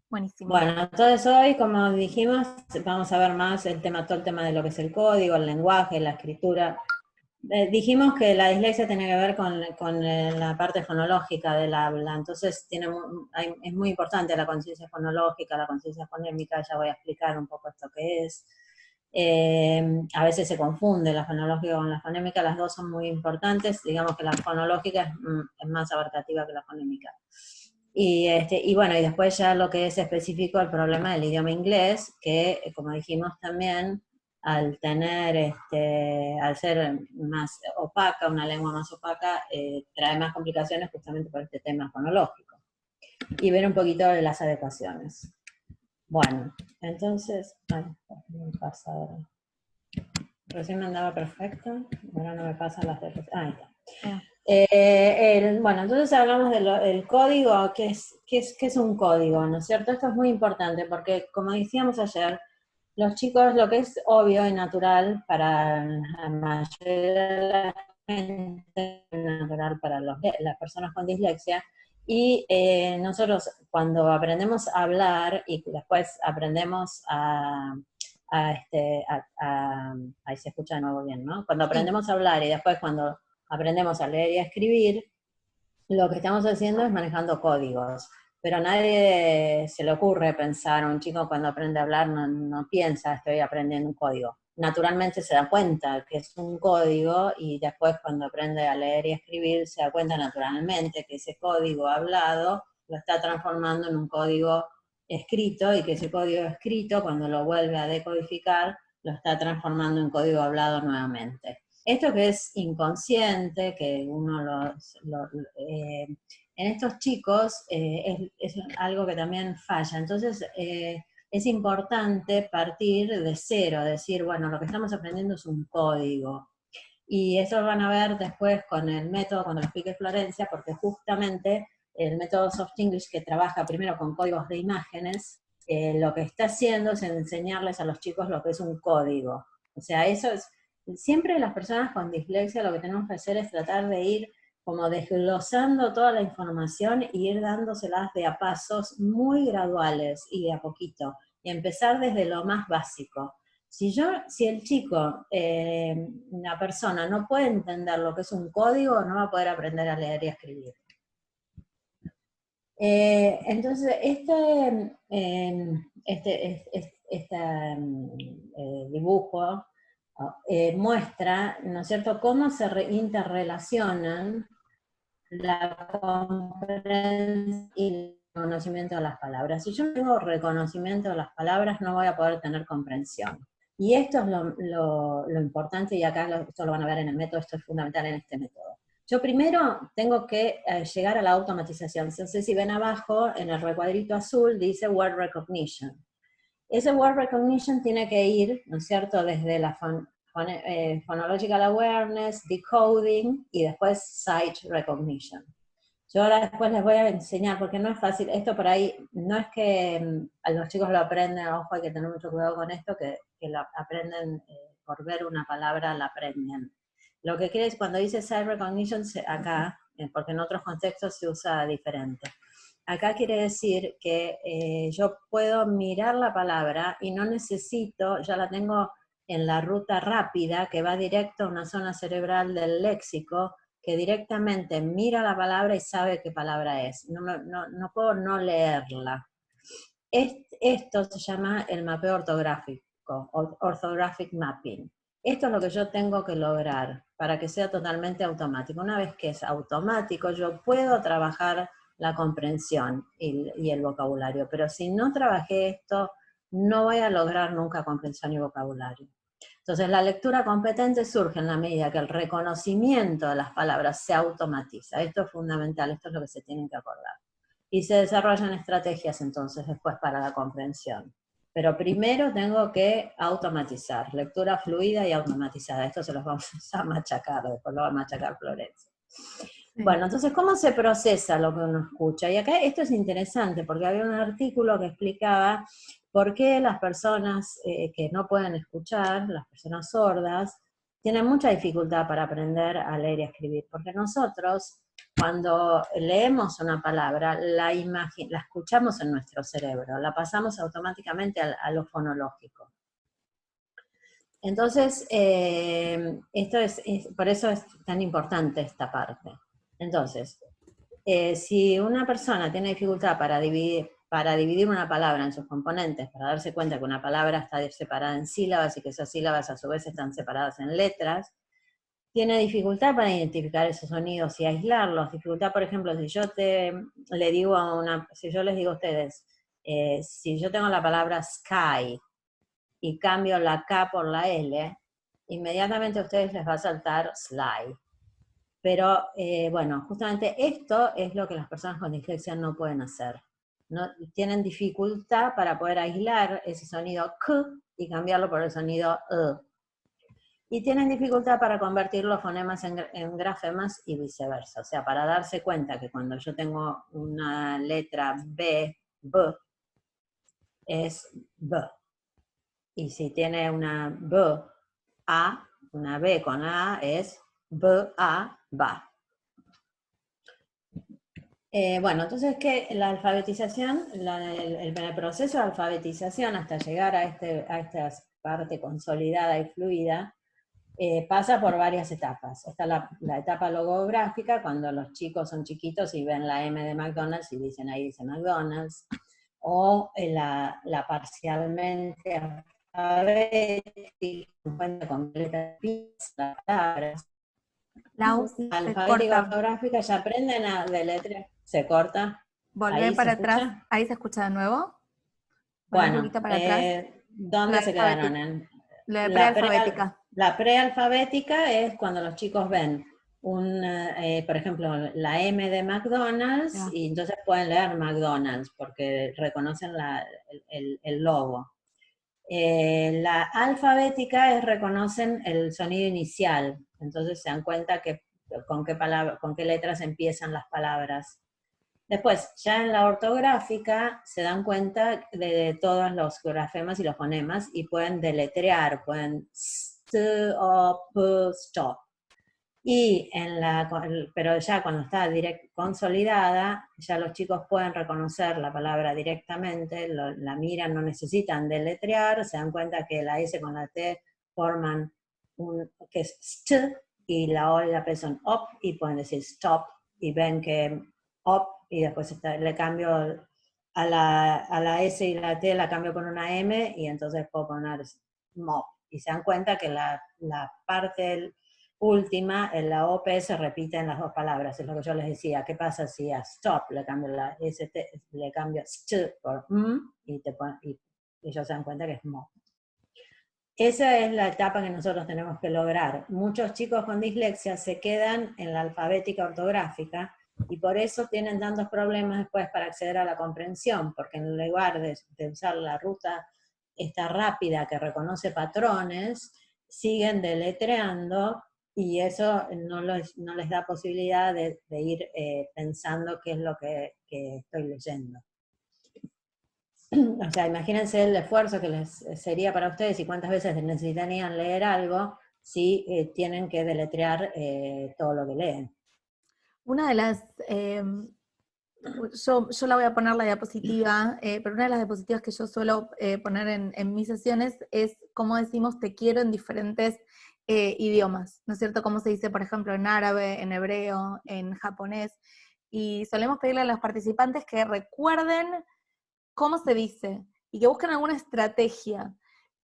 Buenísimo. Bueno, entonces hoy, como dijimos, vamos a ver más todo el tema de lo que es el código, el lenguaje, la escritura. Dijimos que la dislexia tiene que ver con la parte fonológica del habla, entonces es muy importante la conciencia fonológica, la conciencia fonémica, ya voy a explicar un poco esto que es. A veces se confunde la fonológica con la fonémica, las dos son muy importantes, digamos que la fonológica es más abarcativa que la fonémica. Y bueno, y después ya lo que es específico el problema del idioma inglés, que como dijimos también, al ser más opaca, una lengua más opaca, trae más complicaciones justamente por este tema fonológico. Y ver un poquito de las adecuaciones. Bueno, entonces, me pasa ahora. Recién me andaba perfecto, ahora no me pasan las de... ahí está. Bueno, entonces hablamos del código, ¿qué es un código? ¿No es cierto? Esto es muy importante porque, como decíamos ayer, los chicos, lo que es obvio y natural para la mayoría de la gente, natural para las personas con dislexia, y nosotros cuando aprendemos a hablar y después aprendemos ahí se escucha de nuevo bien, ¿no? Cuando aprendemos a hablar y después cuando aprendemos a leer y a escribir, lo que estamos haciendo es manejando códigos. Pero a nadie se le ocurre pensar, un chico cuando aprende a hablar no piensa, estoy aprendiendo un código. Naturalmente se da cuenta que es un código y después cuando aprende a leer y a escribir se da cuenta naturalmente que ese código hablado lo está transformando en un código escrito y que ese código escrito cuando lo vuelve a decodificar lo está transformando en código hablado nuevamente. Esto que es inconsciente, que uno en estos chicos es algo que también falla. Entonces es importante partir de cero, decir, bueno, lo que estamos aprendiendo es un código. Y eso lo van a ver después con el método, cuando lo explique Florencia, porque justamente el método Soft English, que trabaja primero con códigos de imágenes, lo que está haciendo es enseñarles a los chicos lo que es un código. O sea, eso es, siempre las personas con dislexia lo que tenemos que hacer es tratar de ir como desglosando toda la información y ir dándoselas de a pasos muy graduales y de a poquito, y empezar desde lo más básico. Si el chico, una persona, no puede entender lo que es un código, no va a poder aprender a leer y a escribir. Entonces, dibujo muestra, ¿no es cierto?, cómo se interrelacionan la comprensión y el conocimiento de las palabras. Si yo no tengo reconocimiento de las palabras, no voy a poder tener comprensión. Y esto es lo importante, y acá esto lo van a ver en el método, esto es fundamental en este método. Yo primero tengo que llegar a la automatización. Entonces, si ven abajo, en el recuadrito azul, dice Word Recognition. Ese Word Recognition tiene que ir, ¿no es cierto?, desde la Phonological Awareness, Decoding, y después Sight Recognition. Yo ahora después les voy a enseñar, porque no es fácil, esto por ahí, no es que a los chicos lo aprenden, ojo, hay que tener mucho cuidado con esto, que lo aprenden por ver una palabra, la aprenden. Lo que quiere decir, cuando dice Sight Recognition, acá, porque en otros contextos se usa diferente. Acá quiere decir que yo puedo mirar la palabra y no necesito, ya la tengo en la ruta rápida que va directo a una zona cerebral del léxico, que directamente mira la palabra y sabe qué palabra es. No puedo no leerla. Esto se llama el mapeo ortográfico, orthographic mapping. Esto es lo que yo tengo que lograr para que sea totalmente automático. Una vez que es automático, yo puedo trabajar la comprensión y el vocabulario, pero si no trabajé esto, no voy a lograr nunca comprensión y vocabulario. Entonces, la lectura competente surge en la medida que el reconocimiento de las palabras se automatiza. Esto es fundamental, esto es lo que se tienen que acordar. Y se desarrollan estrategias entonces después para la comprensión. Pero primero tengo que automatizar, lectura fluida y automatizada. Esto se los vamos a machacar, después lo va a machacar Florencia. Bueno, entonces, ¿cómo se procesa lo que uno escucha? Y acá esto es interesante, porque había un artículo que explicaba por qué las personas que no pueden escuchar, las personas sordas, tienen mucha dificultad para aprender a leer y a escribir, porque nosotros cuando leemos una palabra, la escuchamos en nuestro cerebro, la pasamos automáticamente a lo fonológico. Entonces, por eso es tan importante esta parte. Entonces, si una persona tiene dificultad para dividir una palabra en sus componentes, para darse cuenta que una palabra está separada en sílabas y que esas sílabas a su vez están separadas en letras, tiene dificultad para identificar esos sonidos y aislarlos. Dificultad, por ejemplo, si yo les digo a ustedes, si yo tengo la palabra sky y cambio la K por la L, inmediatamente a ustedes les va a saltar sly. Pero bueno, justamente esto es lo que las personas con dislexia no pueden hacer. No, tienen dificultad para poder aislar ese sonido K y cambiarlo por el sonido E. Y tienen dificultad para convertir los fonemas en grafemas y viceversa. O sea, para darse cuenta que cuando yo tengo una letra B, es B. Y si tiene una B, A, una B con A, es B, A, ba. Bueno, entonces que la alfabetización, el proceso de alfabetización hasta llegar a esta parte consolidada y fluida, pasa por varias etapas. Está la etapa logográfica, cuando los chicos son chiquitos y ven la M de McDonald's y dicen, ahí dice McDonald's, o la parcialmente alfabética, con letras, las palabras. Lau, La se alfabética corta. ortográfica ya aprenden a deletrear. ¿Se corta? Volvé ¿Ahí se para atrás. escucha? Ahí se escucha de nuevo. Volvé un Bueno, poquito para atrás. ¿dónde La se quedaron? alfabética. La La prealfabética. la prealfabética es cuando los chicos ven por ejemplo, la M de McDonald's, Ya. y entonces pueden leer McDonald's porque reconocen el logo. La alfabética reconocen el sonido inicial, entonces se dan cuenta con qué letras empiezan las palabras. Después, ya en la ortográfica, se dan cuenta de todos los grafemas y los fonemas y pueden deletrear, pueden stop. Pero ya cuando está consolidada, ya los chicos pueden reconocer la palabra directamente, la miran, no necesitan deletrear, se dan cuenta que la S con la T forman que es st, y la O y la P son op, y pueden decir stop, y ven que op, y después le cambio a la S y la T, la cambio con una M, y entonces puedo poner mop. Y se dan cuenta que la parte última, en la OP se repite en las dos palabras, es lo que yo les decía. ¿Qué pasa si a stop le cambio la ST, le cambio st por y ellos se dan cuenta que es mo? Esa es la etapa que nosotros tenemos que lograr. Muchos chicos con dislexia se quedan en la alfabética ortográfica y por eso tienen tantos problemas después para acceder a la comprensión, porque en lugar de usar la ruta esta rápida que reconoce patrones, siguen deletreando y eso no les da posibilidad de ir pensando qué es lo que estoy leyendo. O sea, imagínense el esfuerzo que les sería para ustedes y cuántas veces necesitarían leer algo si tienen que deletrear todo lo que leen. Una de las, yo la voy a poner la diapositiva, pero una de las diapositivas que yo suelo poner en mis sesiones es cómo decimos te quiero en diferentes idiomas, ¿no es cierto? Cómo se dice, por ejemplo, en árabe, en hebreo, en japonés, y solemos pedirle a los participantes que recuerden cómo se dice, y que busquen alguna estrategia.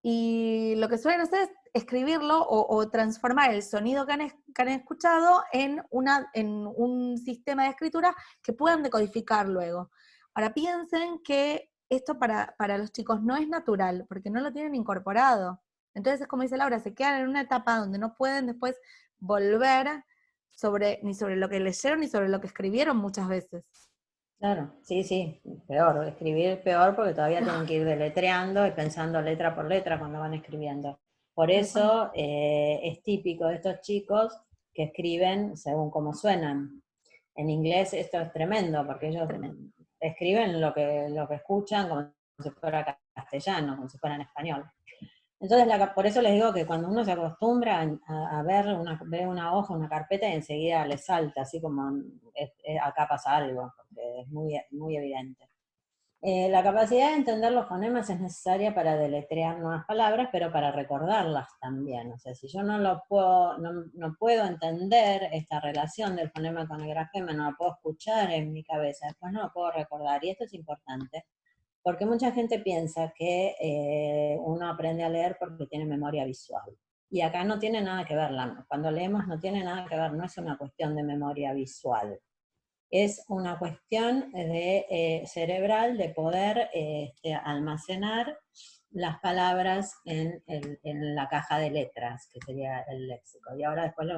Y lo que suelen hacer es escribirlo o transformar el sonido que han escuchado en un sistema de escritura que puedan decodificar luego. Ahora piensen que esto para los chicos no es natural, porque no lo tienen incorporado. Entonces, como dice Laura, se quedan en una etapa donde no pueden después volver ni sobre lo que leyeron ni sobre lo que escribieron muchas veces. Claro, sí, peor, escribir peor porque todavía tienen que ir deletreando y pensando letra por letra cuando van escribiendo. Por eso es típico de estos chicos que escriben según cómo suenan. En inglés esto es tremendo, porque ellos escriben lo que escuchan como si fuera castellano, como si fuera en español. Entonces, por eso les digo que cuando uno se acostumbra a ver ve una hoja, una carpeta, y enseguida le salta, así como acá pasa algo, porque es muy, muy evidente. La capacidad de entender los fonemas es necesaria para deletrear nuevas palabras, pero para recordarlas también. O sea, si yo no puedo entender esta relación del fonema con el grafema, no lo puedo escuchar en mi cabeza, después no lo puedo recordar. Y esto es importante, porque mucha gente piensa que uno aprende a leer porque tiene memoria visual. Y acá no tiene nada que ver, cuando leemos no tiene nada que ver, no es una cuestión de memoria visual. Es una cuestión cerebral de poder almacenar las palabras en la caja de letras, que sería el léxico. Y ahora después les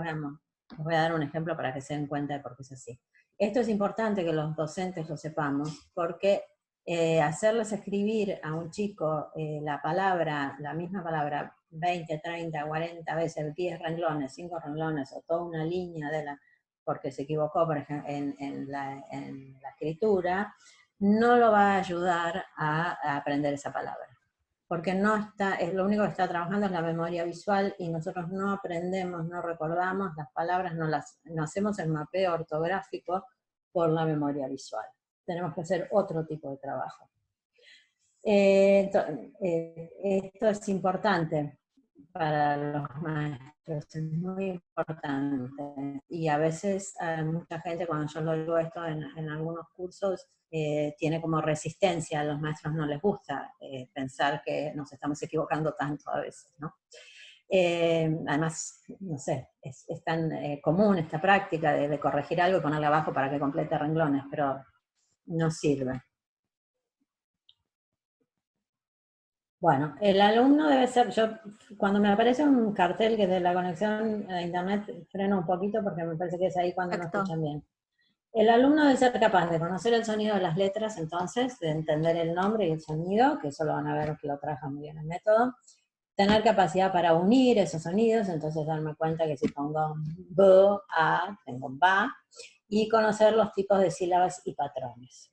voy a dar un ejemplo para que se den cuenta de por qué es así. Esto es importante que los docentes lo sepamos, porque hacerles escribir a un chico la misma palabra 20, 30, 40 veces, 10 renglones, 5 renglones, o toda una línea porque se equivocó, por ejemplo, en la escritura, no lo va a ayudar a aprender esa palabra. Porque lo único que está trabajando es la memoria visual, y nosotros no aprendemos, no recordamos las palabras, no hacemos el mapeo ortográfico por la memoria visual. Tenemos que hacer otro tipo de trabajo. Esto es importante para los maestros, es muy importante. Y a veces mucha gente, cuando yo lo digo esto en algunos cursos, tiene como resistencia, a los maestros no les gusta pensar que nos estamos equivocando tanto a veces, ¿no? Además, no sé, es tan común esta práctica de corregir algo y ponerle abajo para que complete renglones, pero no sirve. Bueno, el alumno debe ser, cuando me aparece un cartel que de la conexión a internet, freno un poquito porque me parece que es ahí cuando no escuchan bien. El alumno debe ser capaz de conocer el sonido de las letras, entonces, de entender el nombre y el sonido, que eso lo van a ver que lo trabajan muy bien el método. Tener capacidad para unir esos sonidos, entonces darme cuenta que si pongo b, a, tengo ba, y conocer los tipos de sílabas y patrones.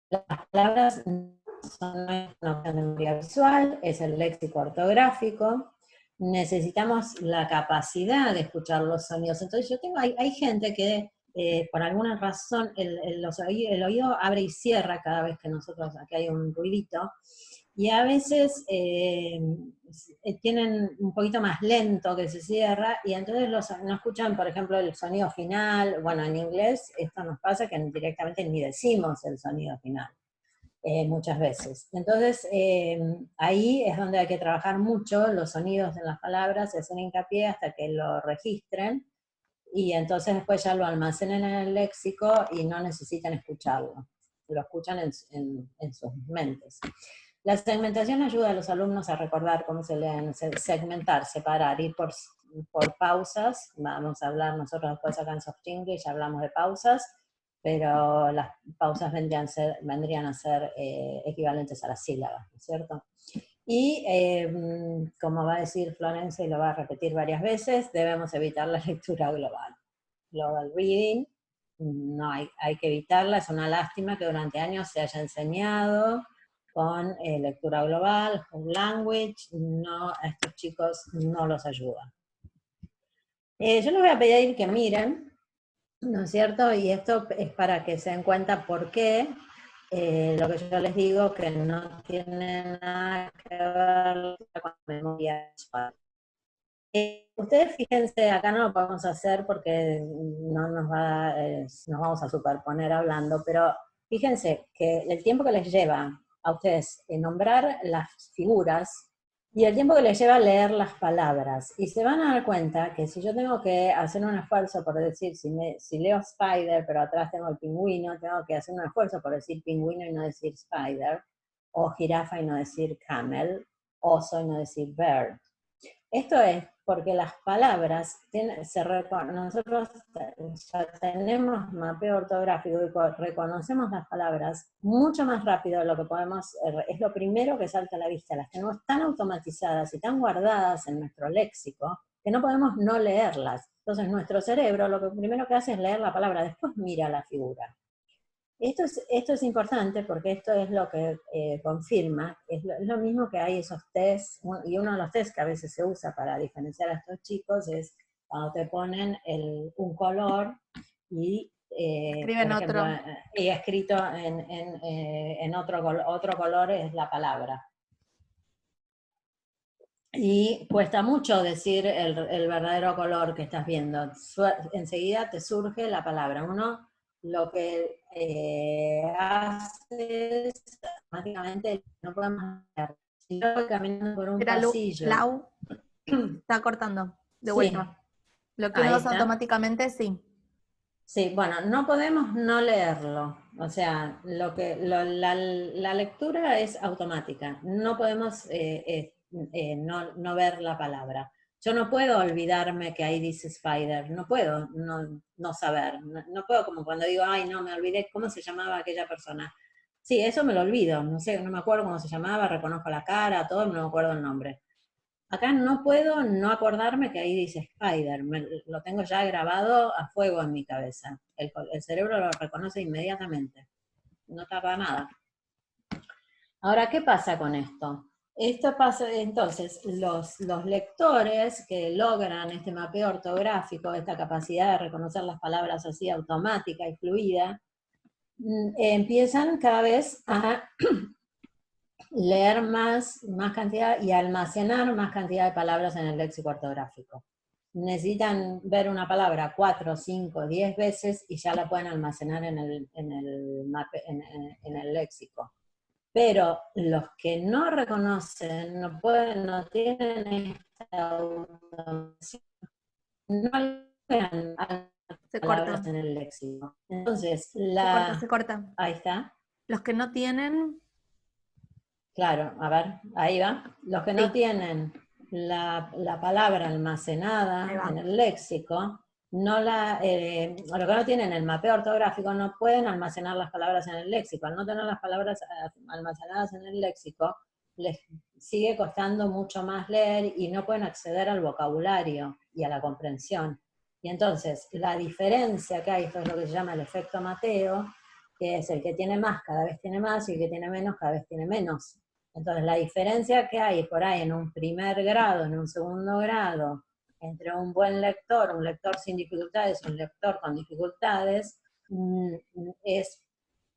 Las palabras son una memoria visual, es el léxico ortográfico, necesitamos la capacidad de escuchar los sonidos. Entonces hay gente que por alguna razón el oído abre y cierra cada vez que aquí hay un ruidito, y a veces tienen un poquito más lento que se cierra, y entonces no escuchan, por ejemplo, el sonido final. Bueno, en inglés esto nos pasa que directamente ni decimos el sonido final, muchas veces. Entonces, ahí es donde hay que trabajar mucho los sonidos en las palabras, y hacer hincapié hasta que lo registren, y entonces después ya lo almacenen en el léxico y no necesitan escucharlo, lo escuchan en sus mentes. La segmentación ayuda a los alumnos a recordar cómo se leen, segmentar, separar, ir por pausas. Vamos a hablar nosotros después acá en Soft English, hablamos de pausas, pero las pausas vendrían a ser equivalentes a las sílabas, ¿no es cierto? Y como va a decir Florencia y lo va a repetir varias veces, debemos evitar la lectura global. Global reading, no hay que evitarla, es una lástima que durante años se haya enseñado con lectura global, con language, no, a estos chicos no los ayuda. Yo les voy a pedir que miren, ¿no es cierto? Y esto es para que se den cuenta por qué lo que yo les digo, que no tiene nada que ver con memoria visual. Ustedes fíjense, acá no lo podemos hacer porque no nos vamos a superponer hablando, pero fíjense que el tiempo que les lleva a ustedes nombrar las figuras y el tiempo que les lleva a leer las palabras, y se van a dar cuenta que si yo tengo que hacer un esfuerzo por decir, si leo spider, pero atrás tengo el pingüino, tengo que hacer un esfuerzo por decir pingüino y no decir spider, o jirafa y no decir camel, oso y no decir bird. Esto es porque las palabras, nosotros ya tenemos mapeo ortográfico y reconocemos las palabras mucho más rápido de lo que podemos, es lo primero que salta a la vista. Las tenemos tan automatizadas y tan guardadas en nuestro léxico que no podemos no leerlas. Entonces nuestro cerebro lo que primero que hace es leer la palabra, después mira la figura. Esto es importante porque esto es lo que confirma, es lo mismo que hay esos tests, y uno de los tests que a veces se usa para diferenciar a estos chicos es cuando te ponen un color y, Escriben por ejemplo, otro. y escrito en otro color es la palabra. Y cuesta mucho decir el verdadero color que estás viendo. Enseguida te surge la palabra. Uno lo que hace es automáticamente no podemos ver. Si yo voy caminando por un Era pasillo, Lau, está cortando, de sí, vuelta. Lo que uno ahí hace está. automáticamente, sí. Sí, bueno, no podemos no leerlo. O sea, la lectura es automática. No podemos no ver la palabra. Yo no puedo olvidarme que ahí dice spider. No puedo no saber. No puedo como cuando digo, ay, no, me olvidé cómo se llamaba aquella persona. Sí, eso me lo olvido. No sé, no me acuerdo cómo se llamaba, reconozco la cara, todo, no me acuerdo el nombre. Acá no puedo no acordarme que ahí dice Spider, lo tengo ya grabado a fuego en mi cabeza. El cerebro lo reconoce inmediatamente, no tarda nada. Ahora, ¿qué pasa con esto? Esto pasa, entonces, los lectores que logran este mapeo ortográfico, esta capacidad de reconocer las palabras así automática y fluida, empiezan cada vez a leer más cantidad y almacenar más cantidad de palabras en el léxico ortográfico. Necesitan ver una palabra 4, 5, 10 veces y ya la pueden almacenar en el léxico. Pero los que no reconocen, no tienen esta automación, no logran Se palabras corta, en el léxico. Entonces, se corta. ahí está. Los que no tienen, Claro, a ver, ahí va. Los que no sí, tienen la palabra ahí almacenada en va. el léxico, los que no tienen el mapeo ortográfico no pueden almacenar las palabras en el léxico. Al no tener las palabras almacenadas en el léxico, les sigue costando mucho más leer y no pueden acceder al vocabulario y a la comprensión. Y entonces, la diferencia que hay, esto es lo que se llama el efecto Mateo, que es el que tiene más cada vez tiene más y el que tiene menos cada vez tiene menos. Entonces, la diferencia que hay por ahí en un primer grado, en un segundo grado, entre un buen lector, un lector sin dificultades y un lector con dificultades, es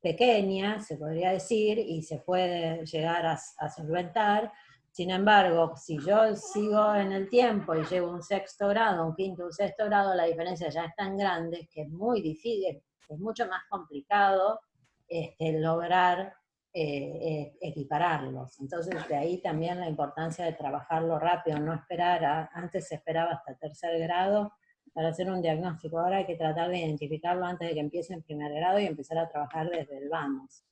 pequeña, se podría decir, y se puede llegar a solventar. Sin embargo, si yo sigo en el tiempo y llevo un sexto grado, un quinto, un sexto grado, la diferencia ya es tan grande que es muy difícil, es mucho más complicado lograr equipararlos. Entonces, de ahí también la importancia de trabajarlo rápido, no esperar, antes se esperaba hasta tercer grado para hacer un diagnóstico, ahora hay que tratar de identificarlo antes de que empiece en primer grado y empezar a trabajar desde el vamos.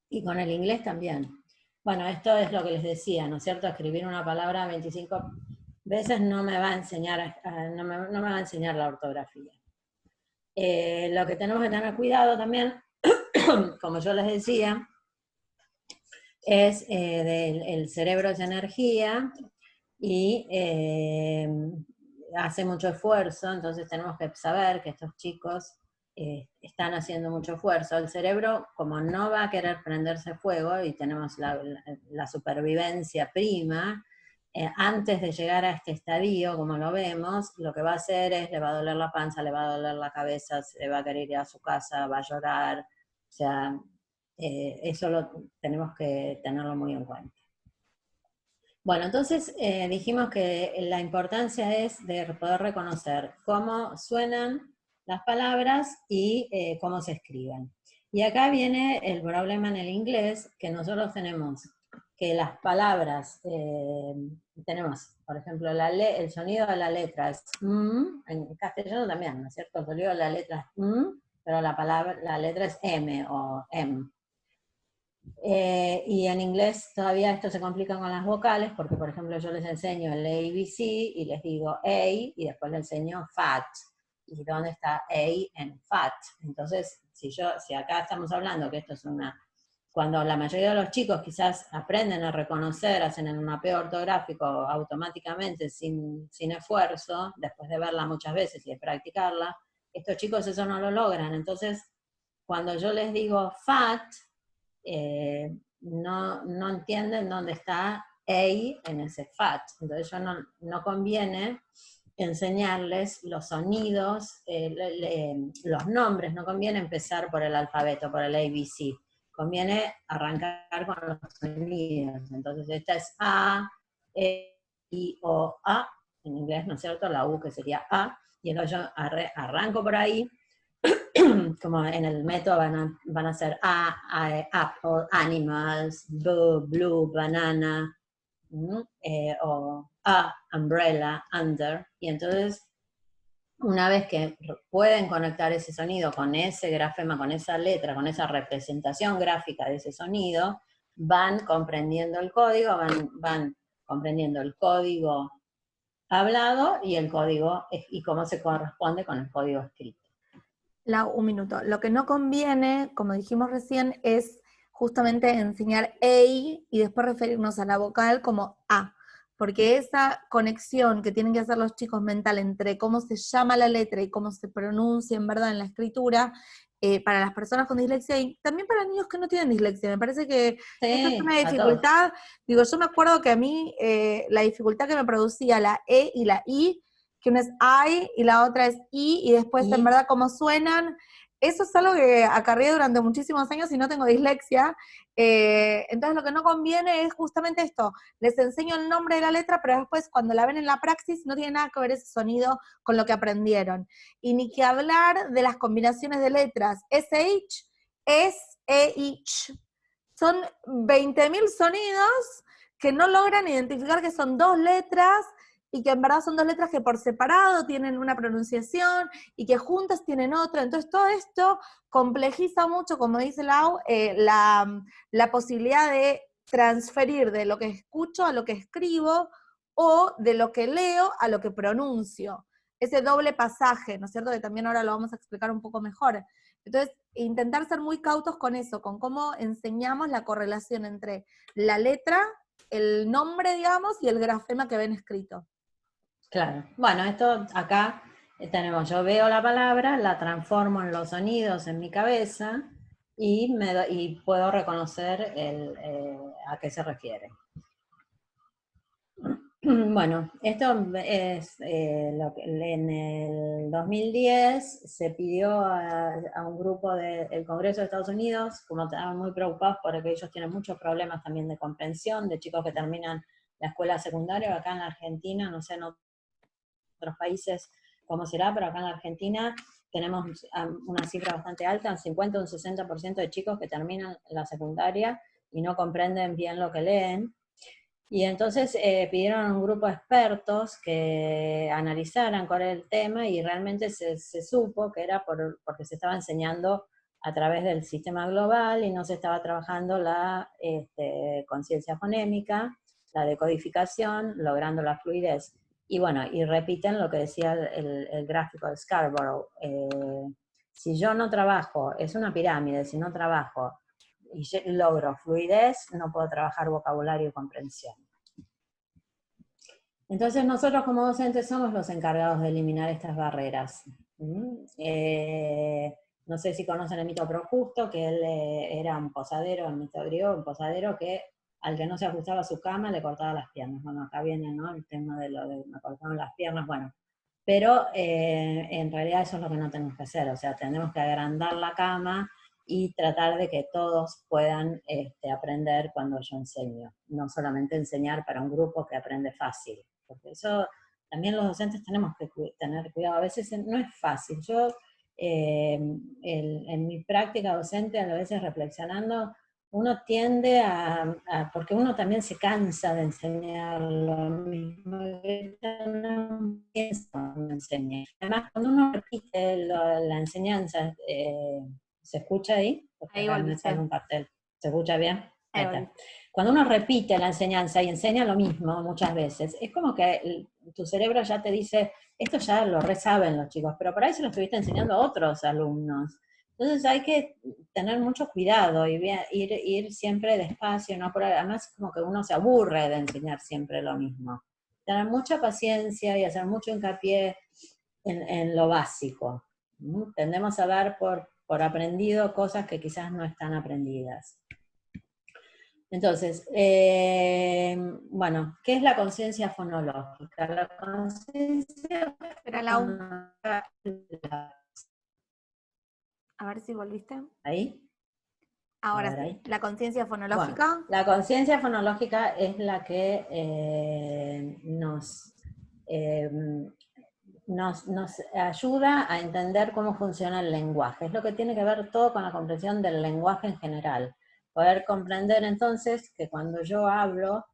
Y con el inglés también. Bueno, esto es lo que les decía, ¿no es cierto? Escribir una palabra 25 veces no me va a enseñar, no me va a enseñar la ortografía. Lo que tenemos que tener cuidado también, como yo les decía, es el cerebro es energía y hace mucho esfuerzo, entonces tenemos que saber que estos chicos están haciendo mucho esfuerzo. El cerebro, como no va a querer prenderse fuego y tenemos la supervivencia prima, antes de llegar a este estadio, como lo vemos, lo que va a hacer es, le va a doler la panza, le va a doler la cabeza, se va a querer ir a su casa, va a llorar, o sea, eso tenemos que tenerlo muy en cuenta. Bueno, entonces dijimos que la importancia es de poder reconocer cómo suenan las palabras y cómo se escriben. Y acá viene el problema en el inglés, que nosotros tenemos que las palabras, tenemos, por ejemplo, el sonido de la letra es en castellano también, ¿no es cierto? El sonido de la letra es pero la letra es M o M. Y en inglés todavía esto se complica con las vocales, porque por ejemplo yo les enseño el ABC y les digo A, y después les enseño fat. ¿Y dónde está A en fat? Entonces, si acá estamos hablando que esto es cuando la mayoría de los chicos quizás aprenden a reconocer, hacen el mapeo ortográfico automáticamente, sin esfuerzo, después de verla muchas veces y de practicarla, estos chicos eso no lo logran. Entonces, cuando yo les digo fat, no entienden dónde está A en ese fat. Entonces yo no conviene enseñarles los sonidos, los nombres, no conviene empezar por el alfabeto, por el ABC. Conviene arrancar con los sonidos. Entonces esta es A, E, I, O, A, en inglés, ¿no es cierto? La U que sería A, y entonces yo arranco por ahí, como en el método van a ser apple, animals, blue, banana, o umbrella, under, y entonces una vez que pueden conectar ese sonido con ese grafema, con esa letra, con esa representación gráfica de ese sonido, van comprendiendo el código, van comprendiendo el código hablado y el código, y cómo se corresponde con el código escrito. Un minuto. Lo que no conviene, como dijimos recién, es justamente enseñar A y después referirnos a la vocal como A, porque esa conexión que tienen que hacer los chicos mental entre cómo se llama la letra y cómo se pronuncia en verdad en la escritura, para las personas con dislexia y también para niños que no tienen dislexia, me parece que esa es una dificultad. Digo, yo me acuerdo que a mí la dificultad que me producía la E y la I, que una es I y la otra es I, y después en verdad cómo suenan, eso es algo que acarreé durante muchísimos años y no tengo dislexia, entonces lo que no conviene es justamente esto, les enseño el nombre de la letra, pero después cuando la ven en la praxis no tiene nada que ver ese sonido con lo que aprendieron, y ni que hablar de las combinaciones de letras, SH, S-E-H, son 20.000 sonidos que no logran identificar que son dos letras, y que en verdad son dos letras que por separado tienen una pronunciación y que juntas tienen otra. Entonces todo esto complejiza mucho, como dice Lau, la posibilidad de transferir de lo que escucho a lo que escribo o de lo que leo a lo que pronuncio. Ese doble pasaje, ¿no es cierto? Que también ahora lo vamos a explicar un poco mejor. Entonces, intentar ser muy cautos con eso, con cómo enseñamos la correlación entre la letra, el nombre, digamos, y el grafema que ven escrito. Claro. Bueno, esto acá tenemos, yo veo la palabra, la transformo en los sonidos en mi cabeza y puedo reconocer a qué se refiere. Bueno, esto es lo que en el 2010 se pidió a un grupo del Congreso de Estados Unidos, como estaban muy preocupados porque ellos tienen muchos problemas también de comprensión, de chicos que terminan la escuela secundaria, acá en la Argentina, no sé, en otros países cómo será, pero acá en la Argentina tenemos una cifra bastante alta, un 50 o un 60% de chicos que terminan la secundaria y no comprenden bien lo que leen. Y entonces pidieron a un grupo de expertos que analizaran cuál era el tema y realmente se supo que era porque se estaba enseñando a través del sistema global y no se estaba trabajando la conciencia fonémica, la decodificación, logrando la fluidez. Y bueno, y repiten lo que decía el gráfico de Scarborough. Si yo no trabajo, es una pirámide, si no trabajo y logro fluidez, no puedo trabajar vocabulario y comprensión. Entonces nosotros como docentes somos los encargados de eliminar estas barreras. No sé si conocen el mito Projusto, que él era un posadero, el mito griego, un posadero que al que no se ajustaba a su cama le cortaba las piernas. Bueno, acá viene, ¿no?, el tema de lo de me cortaron las piernas, bueno. Pero en realidad eso es lo que no tenemos que hacer, o sea, tenemos que agrandar la cama y tratar de que todos puedan aprender cuando yo enseño, no solamente enseñar para un grupo que aprende fácil, porque eso también los docentes tenemos que tener cuidado, a veces no es fácil. Yo en mi práctica docente, a veces reflexionando, uno tiende porque uno también se cansa de enseñar lo mismo, no piensa cuando enseña. Además, cuando uno repite la enseñanza, ¿se escucha ahí? Porque Ahí acá me sale un cartel. ¿Se escucha bien? Ahí está. Cuando uno repite la enseñanza y enseña lo mismo muchas veces, es como que tu cerebro ya te dice, esto ya lo resaben los chicos, pero por ahí se lo estuviste enseñando a otros alumnos. Entonces hay que tener mucho cuidado y ir siempre despacio, ¿no? Además como que uno se aburre de enseñar siempre lo mismo. Tener mucha paciencia y hacer mucho hincapié en lo básico. Tendemos a dar por por aprendido cosas que quizás no están aprendidas. Entonces, bueno, ¿qué es la conciencia fonológica? La conciencia Espera, Lau, fonológica... a ver si volviste. ¿Ahí? A Ahora ver, sí, ahí. la conciencia Bueno, fonológica. la conciencia fonológica es la que eh, nos ayuda a entender cómo funciona el lenguaje. Es lo que tiene que ver todo con la comprensión del lenguaje en general. Poder comprender entonces que cuando yo hablo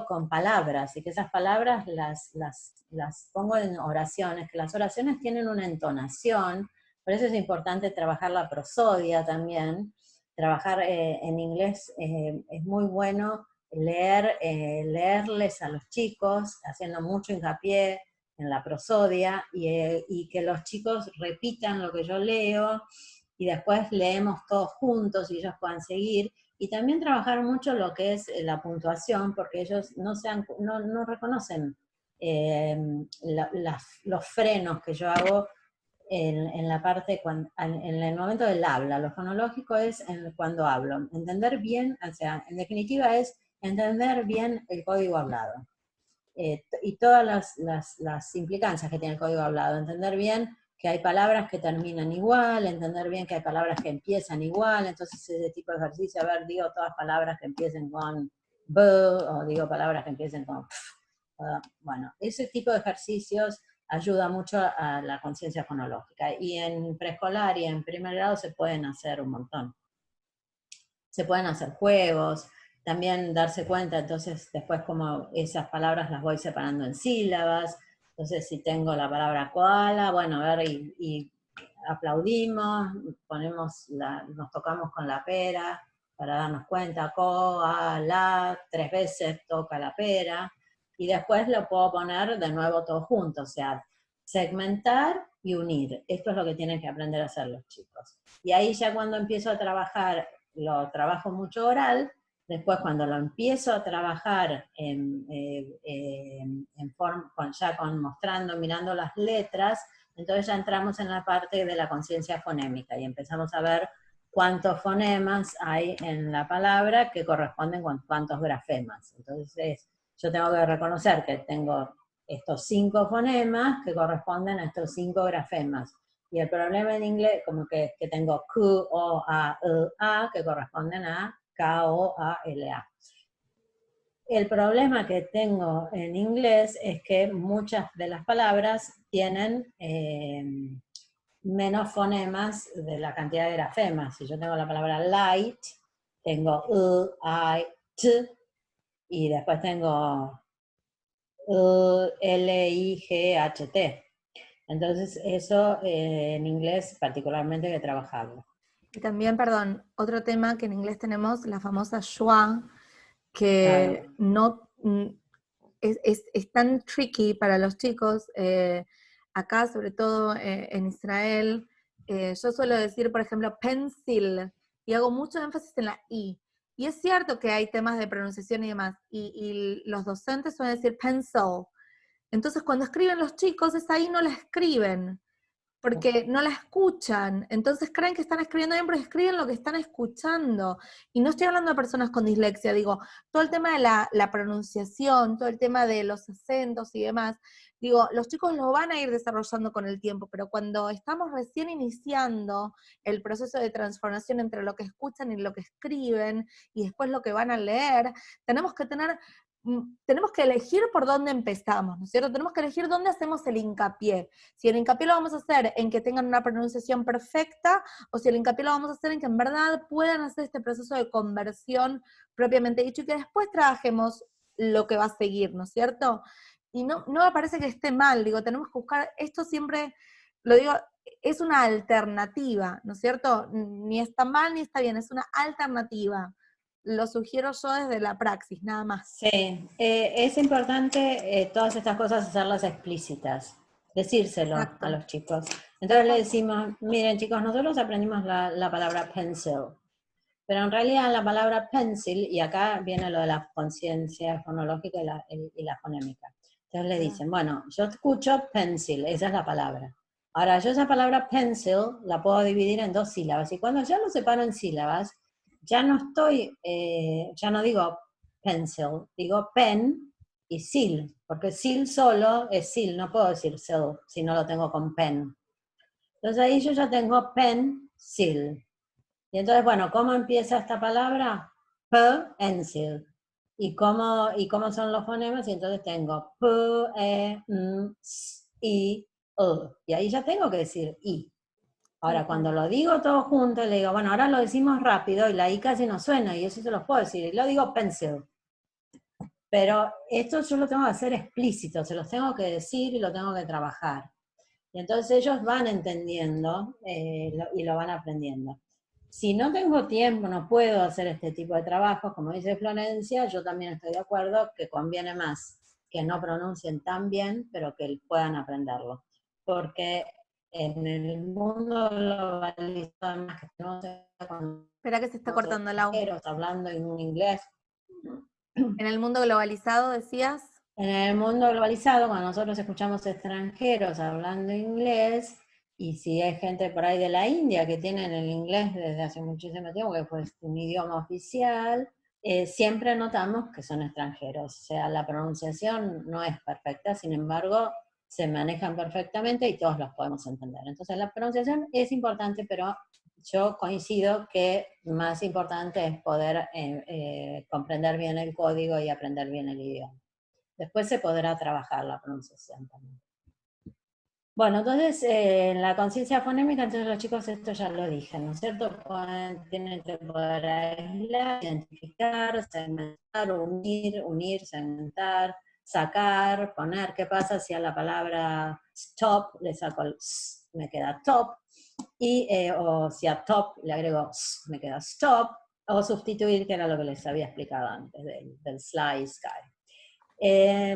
con palabras, y que esas palabras las pongo en oraciones, que las oraciones tienen una entonación, por eso es importante trabajar la prosodia también. Trabajar en inglés es muy bueno leerles a los chicos, haciendo mucho hincapié en la prosodia, y que los chicos repitan lo que yo leo, y después leemos todos juntos y ellos puedan seguir, y también trabajar mucho lo que es la puntuación, porque ellos no reconocen los frenos que yo hago en la parte, en el momento del habla. Lo fonológico es cuando hablo. Entender bien, o sea, en definitiva es entender bien el código hablado. Y todas las implicancias que tiene el código hablado. Entender bien que hay palabras que terminan igual, entender bien que hay palabras que empiezan igual, entonces ese tipo de ejercicio, a ver, digo todas palabras que empiecen con b, o digo palabras que empiecen con pf, bueno, ese tipo de ejercicios ayuda mucho a la conciencia fonológica. Y en preescolar y en primer grado se pueden hacer un montón. Se pueden hacer juegos, también darse cuenta, entonces después como esas palabras las voy separando en sílabas. Entonces si tengo la palabra koala, bueno, a ver, y aplaudimos, nos tocamos con la pera para darnos cuenta, koala, 3 veces toca la pera, y después lo puedo poner de nuevo todo junto, o sea, segmentar y unir. Esto es lo que tienen que aprender a hacer los chicos. Y ahí ya cuando empiezo a trabajar, lo trabajo mucho oral, después cuando lo empiezo a trabajar ya mostrando, mirando las letras, entonces ya entramos en la parte de la conciencia fonémica y empezamos a ver cuántos fonemas hay en la palabra que corresponden con cuántos grafemas. Entonces yo tengo que reconocer que tengo estos 5 fonemas que corresponden a estos 5 grafemas. Y el problema en inglés, como que tengo Q, O, A, E, A, que corresponden a K, O, A, L, A. El problema que tengo en inglés es que muchas de las palabras tienen menos fonemas de la cantidad de grafemas. Si yo tengo la palabra light, tengo I, T, y después tengo L, I, G, H, T. Entonces eso en inglés particularmente hay que trabajarlo. Y también, perdón, otro tema que en inglés tenemos, la famosa schwa, que Claro. no es tan tricky para los chicos. Acá, sobre todo en Israel, yo suelo decir, por ejemplo, pencil, y hago mucho énfasis en la I. Y es cierto que hay temas de pronunciación y demás, y los docentes suelen decir pencil. Entonces, cuando escriben los chicos, esa I no la escriben, porque no la escuchan, entonces creen que están escribiendo bien, pero escriben lo que están escuchando. Y no estoy hablando de personas con dislexia, digo, todo el tema de la pronunciación, todo el tema de los acentos y demás, digo, los chicos lo van a ir desarrollando con el tiempo, pero cuando estamos recién iniciando el proceso de transformación entre lo que escuchan y lo que escriben, y después lo que van a leer, tenemos que elegir por dónde empezamos, ¿no es cierto? Tenemos que elegir dónde hacemos el hincapié. Si el hincapié lo vamos a hacer en que tengan una pronunciación perfecta, o si el hincapié lo vamos a hacer en que en verdad puedan hacer este proceso de conversión propiamente dicho, y que después trabajemos lo que va a seguir, ¿no es cierto? Y no me parece que esté mal, digo, tenemos que buscar, esto siempre, lo digo, es una alternativa, ¿no es cierto? Ni está mal ni está bien, es una alternativa. Lo sugiero yo desde la praxis, nada más. Sí, es importante todas estas cosas hacerlas explícitas, decírselo a Exacto. los chicos. Tal Entonces le cual. decimos, miren chicos, nosotros aprendimos la palabra pencil, pero en realidad la palabra pencil, y acá viene lo de la conciencia fonológica y la fonémica. Entonces le dicen, bueno, yo escucho pencil, esa es la palabra. Ahora, yo esa palabra pencil la puedo dividir en 2 sílabas, y cuando ya lo separo en sílabas, ya no estoy, ya no digo pencil, digo pen y sil, porque sil solo es sil, no puedo decir sil si no lo tengo con pen. Entonces ahí yo ya tengo pencil. Y entonces, bueno, ¿cómo empieza esta palabra? Pencil. ¿Y cómo son los fonemas? Y entonces tengo P, E, N, S, I, U. Y ahí ya tengo que decir I. Ahora, cuando lo digo todo junto, le digo, bueno, ahora lo decimos rápido y la I casi no suena, y eso se los puedo decir. Y lo digo pencil. Pero esto yo lo tengo que hacer explícito, se los tengo que decir y lo tengo que trabajar. Y entonces ellos van entendiendo y lo van aprendiendo. Si no tengo tiempo, no puedo hacer este tipo de trabajos, como dice Florencia, yo también estoy de acuerdo que conviene más que no pronuncien tan bien, pero que puedan aprenderlo. Porque en el mundo globalizado, más que tenemos con Espera que se está los cortando, Lau. extranjeros hablando en un inglés. En el mundo globalizado, decías. En el mundo globalizado, cuando nosotros escuchamos extranjeros hablando inglés, y si hay gente por ahí de la India que tienen el inglés desde hace muchísimo tiempo, que fue un idioma oficial, siempre notamos que son extranjeros. O sea, la pronunciación no es perfecta, sin embargo, se manejan perfectamente y todos los podemos entender. Entonces, la pronunciación es importante, pero yo coincido que más importante es poder comprender bien el código y aprender bien el idioma. Después se podrá trabajar la pronunciación también. Bueno, entonces, en la conciencia fonémica, entonces los chicos, esto ya lo dije, ¿no es cierto? Tienen que poder aislar, identificar, segmentar, unir, segmentar, sacar, poner. ¿Qué pasa si a la palabra stop le saco el s, me queda top? O si a top le agrego s, me queda stop. O sustituir, que era lo que les había explicado antes, del sly sky.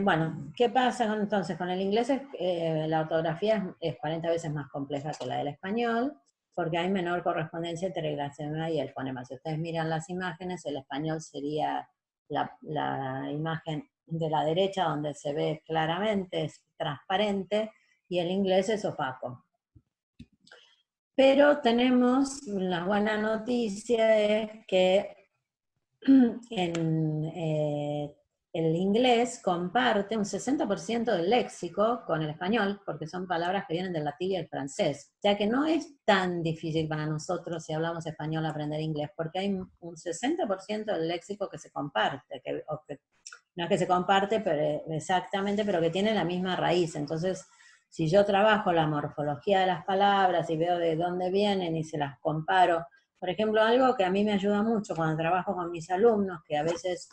Bueno, ¿qué pasa entonces? Con el inglés la ortografía es 40 veces más compleja que la del español, porque hay menor correspondencia entre la semana y el fonema. Si ustedes miran las imágenes, el español sería la imagen de la derecha, donde se ve claramente, es transparente, y el inglés es opaco. Pero tenemos, la buena noticia es que el inglés comparte un 60% del léxico con el español, porque son palabras que vienen del latín y el francés. O sea que no es tan difícil para nosotros, si hablamos español, aprender inglés, porque hay un 60% del léxico que se comparte, no es que se comparte exactamente, pero que tiene la misma raíz. Entonces, si yo trabajo la morfología de las palabras y veo de dónde vienen y se las comparo, por ejemplo, algo que a mí me ayuda mucho cuando trabajo con mis alumnos, que a veces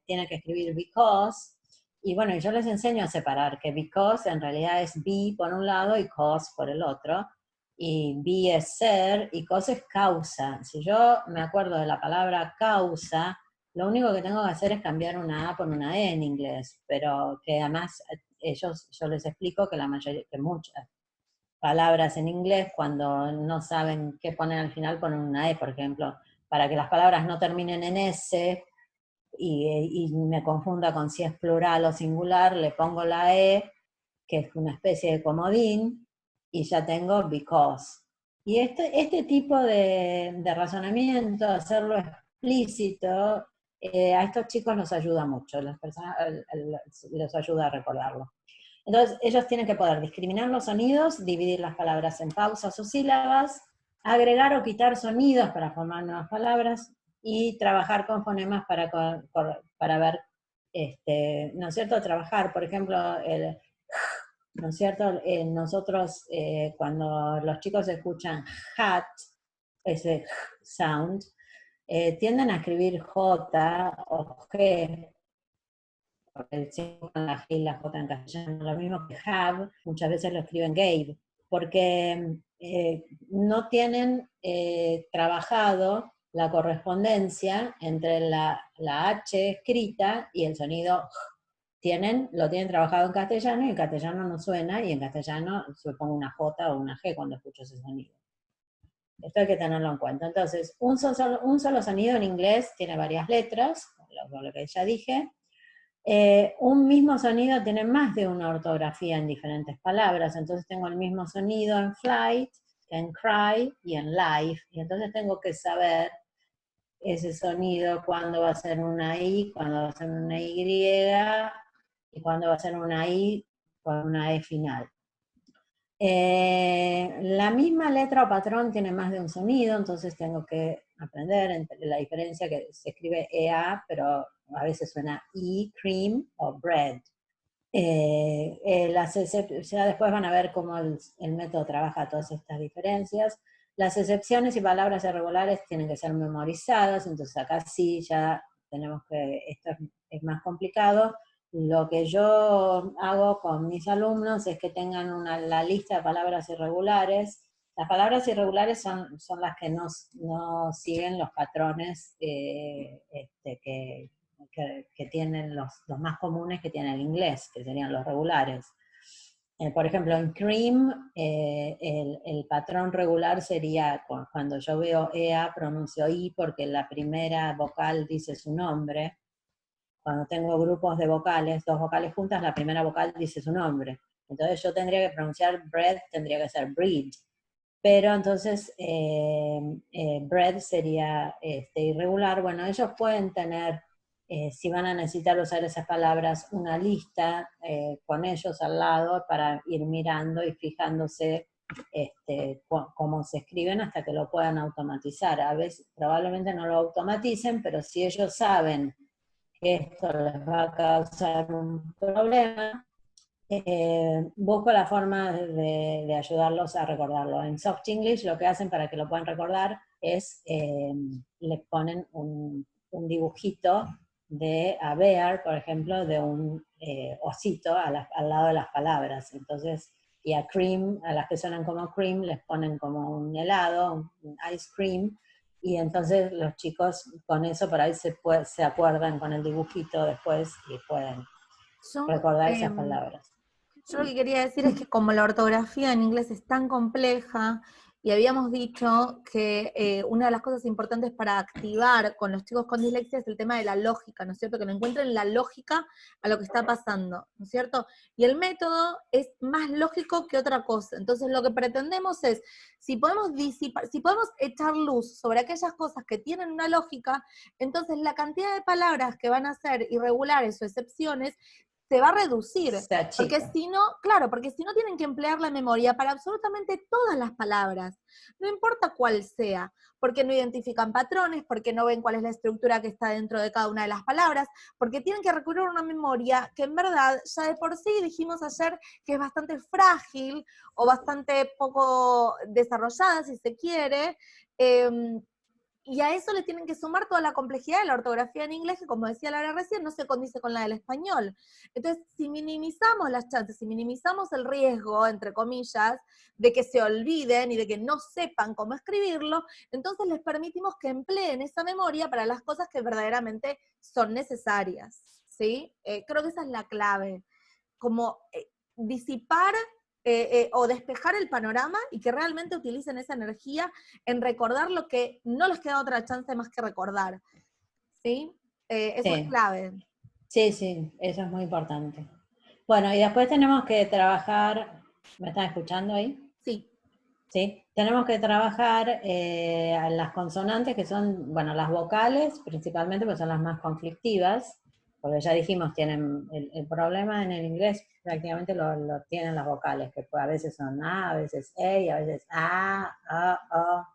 tienen que escribir because, y bueno, yo les enseño a separar que because en realidad es be por un lado y cause por el otro, y be es ser, y cause es causa. Si yo me acuerdo de la palabra causa, lo único que tengo que hacer es cambiar una A por una E en inglés, pero que además yo les explico que que muchas palabras en inglés, cuando no saben qué poner al final, ponen una E, por ejemplo, para que las palabras no terminen en S y me confunda con si es plural o singular, le pongo la E, que es una especie de comodín, y ya tengo because. Y este tipo de razonamiento, hacerlo explícito, a estos chicos los ayuda mucho, los ayuda a recordarlo. Entonces, ellos tienen que poder discriminar los sonidos, dividir las palabras en pausas o sílabas, agregar o quitar sonidos para formar nuevas palabras y trabajar con fonemas para ver, ¿no es cierto? Trabajar, por ejemplo, ¿no es cierto? Nosotros, cuando los chicos escuchan hat, ese sound, tienden a escribir J o G, porque con la G y la J en castellano, lo mismo que have, muchas veces lo escriben gave, porque no tienen trabajado la correspondencia entre la H escrita y el sonido. Lo tienen trabajado en castellano y en castellano no suena, y en castellano se pone una J o una G cuando escucho ese sonido. Esto hay que tenerlo en cuenta. Entonces, un solo sonido en inglés tiene varias letras, lo que ya dije. Un mismo sonido tiene más de una ortografía en diferentes palabras, entonces tengo el mismo sonido en flight, en cry y en life, y entonces tengo que saber ese sonido, cuándo va a ser una I, cuándo va a ser una Y, y cuándo va a ser una I con una E final. La misma letra o patrón tiene más de un sonido, entonces tengo que aprender entre la diferencia que se escribe EA, pero a veces suena I, cream o bread. Ya después van a ver cómo el método trabaja todas estas diferencias. Las excepciones y palabras irregulares tienen que ser memorizadas, entonces acá sí ya tenemos que, esto es más complicado. Lo que yo hago con mis alumnos es que tengan la lista de palabras irregulares. Las palabras irregulares son las que no siguen los patrones que tienen los más comunes que tiene el inglés, que serían los regulares. Por ejemplo, en cream, el patrón regular sería cuando yo veo EA, pronuncio I porque la primera vocal dice su nombre. Cuando tengo grupos de vocales, dos vocales juntas, la primera vocal dice su nombre. Entonces yo tendría que pronunciar bread, tendría que ser breed. Pero entonces bread sería irregular. Bueno, ellos pueden tener, si van a necesitar usar esas palabras, una lista con ellos al lado para ir mirando y fijándose cómo se escriben hasta que lo puedan automatizar. A veces probablemente no lo automaticen, pero si ellos saben que esto les va a causar un problema, busco la forma de ayudarlos a recordarlo. En Soft English lo que hacen para que lo puedan recordar es, les ponen un dibujito de a bear, por ejemplo, de un osito al lado de las palabras. Entonces, y a cream, a las que suenan como cream, les ponen como un helado, un ice cream, y entonces los chicos con eso por ahí se acuerdan con el dibujito después y pueden Yo, recordar esas em, palabras. Yo lo que quería decir es que como la ortografía en inglés es tan compleja, y habíamos dicho que una de las cosas importantes para activar con los chicos con dislexia es el tema de la lógica, ¿no es cierto? Que le encuentren la lógica a lo que está pasando, ¿no es cierto? Y el método es más lógico que otra cosa. Entonces lo que pretendemos es, si podemos disipar, si podemos echar luz sobre aquellas cosas que tienen una lógica, entonces la cantidad de palabras que van a ser irregulares o excepciones se va a reducir. Se Porque achica. si no, claro, porque si no tienen que emplear la memoria para absolutamente todas las palabras, no importa cuál sea, porque no identifican patrones, porque no ven cuál es la estructura que está dentro de cada una de las palabras, porque tienen que recurrir a una memoria que en verdad ya de por sí dijimos ayer que es bastante frágil o bastante poco desarrollada, si se quiere, y a eso le tienen que sumar toda la complejidad de la ortografía en inglés, que como decía Laura recién, no se condice con la del español. Entonces, si minimizamos las chances, si minimizamos el riesgo, entre comillas, de que se olviden y de que no sepan cómo escribirlo, entonces les permitimos que empleen esa memoria para las cosas que verdaderamente son necesarias, ¿sí? Creo que esa es la clave, como disipar o despejar el panorama y que realmente utilicen esa energía en recordar lo que no les queda otra chance más que recordar, ¿sí? Eso es Sí, clave. sí, sí, eso es muy importante. Bueno, y después tenemos que trabajar, ¿me están escuchando ahí? Sí. Sí, tenemos que trabajar las consonantes que son, bueno, las vocales principalmente, porque son las más conflictivas, porque ya dijimos, tienen el problema en el inglés prácticamente lo tienen las vocales, que a veces son A, a veces E, y a veces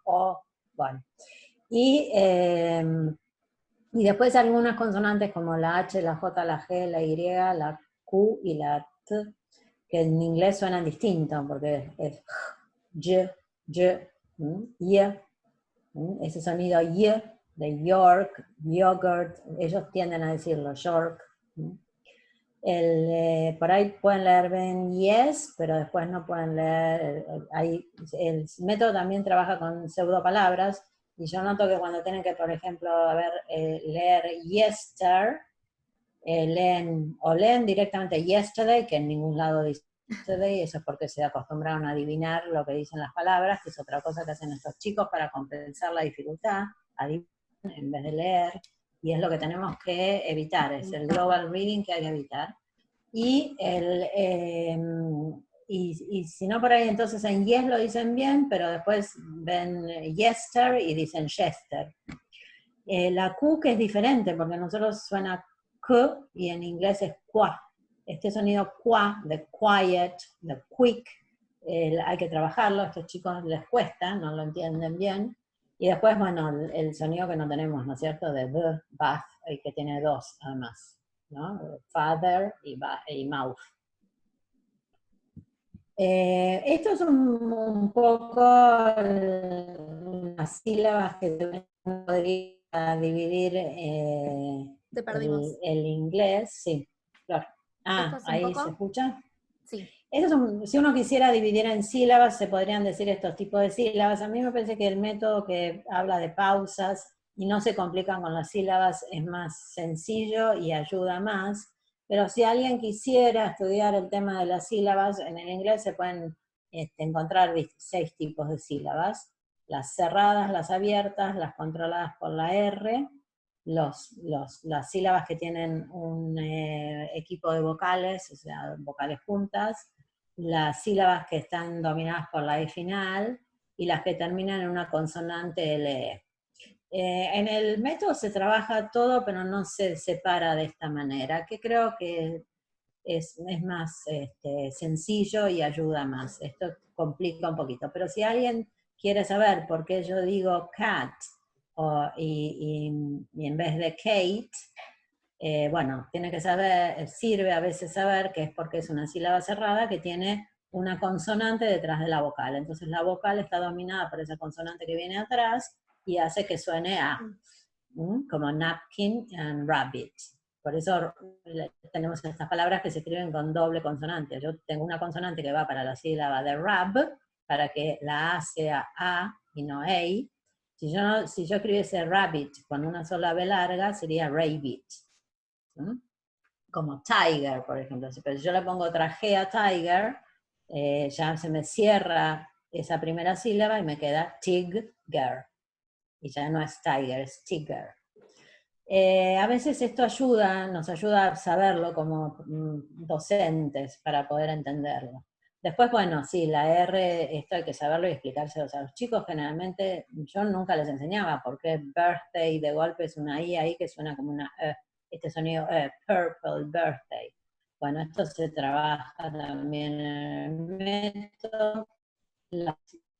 O, bueno. Y después algunas consonantes como la H, la J, la G, la Y, la Q y la T, que en inglés suenan distintos, porque es Y, Y, ese sonido Y de York, yogurt, ellos tienden a decirlo, York. Por ahí pueden leer bien yes, pero después no pueden leer, el método también trabaja con pseudopalabras, y yo noto que cuando tienen que, por ejemplo, leer yester, leen directamente yesterday, que en ningún lado dice yesterday, eso es porque se acostumbraron a adivinar lo que dicen las palabras, que es otra cosa que hacen estos chicos para compensar la dificultad, adivinan en vez de leer. y es lo que tenemos que evitar, es el global reading que hay que evitar. Y, y si no por ahí, entonces en yes lo dicen bien, pero después ven yester y dicen yester. La Q que es diferente, porque a nosotros suena Q y en inglés es qua. Este sonido qua, de quiet, de quick, hay que trabajarlo, a estos chicos les cuesta, no lo entienden bien. Y después, bueno, el sonido que no tenemos, ¿no es cierto? De the, bath, que tiene dos además, ¿no? Father y mouth. Esto es un poco las sílabas que podría dividir Te perdimos. el inglés, sí, claro. ¿Esto es un Ahí poco? se escucha. Sí. Si uno quisiera dividir en sílabas, se podrían decir estos tipos de sílabas. A mí me parece que el método que habla de pausas y no se complican con las sílabas es más sencillo y ayuda más. Pero si alguien quisiera estudiar el tema de las sílabas, en el inglés se pueden encontrar 6 tipos de sílabas. Las cerradas, las abiertas, las controladas por la R, las sílabas que tienen un equipo de vocales, o sea, vocales juntas, las sílabas que están dominadas por la E final, y las que terminan en una consonante LE. En el método se trabaja todo, pero no se separa de esta manera, que creo que es más sencillo y ayuda más. Esto complica un poquito, pero si alguien quiere saber por qué yo digo cat y en vez de Kate, bueno, tiene que saber, sirve a veces saber que es porque es una sílaba cerrada que tiene una consonante detrás de la vocal. Entonces la vocal está dominada por esa consonante que viene atrás y hace que suene A, como napkin and rabbit. Por eso tenemos estas palabras que se escriben con doble consonante. Yo tengo una consonante que va para la sílaba de rab, para que la A sea A y no A. Si yo escribiese rabbit con una sola B larga, sería rabbit. Como tiger, por ejemplo. Pero si yo le pongo otra G a tiger, ya se me cierra esa primera sílaba y me queda tigger. Y ya no es tiger, es tigger. A veces esto nos ayuda a saberlo como docentes para poder entenderlo. Después, bueno, sí, la R, esto hay que saberlo y explicárselo a los chicos. Generalmente yo nunca les enseñaba por qué birthday de golpe es una I ahí que suena como una E. Este sonido purple birthday. Bueno, esto se trabaja también en el método, los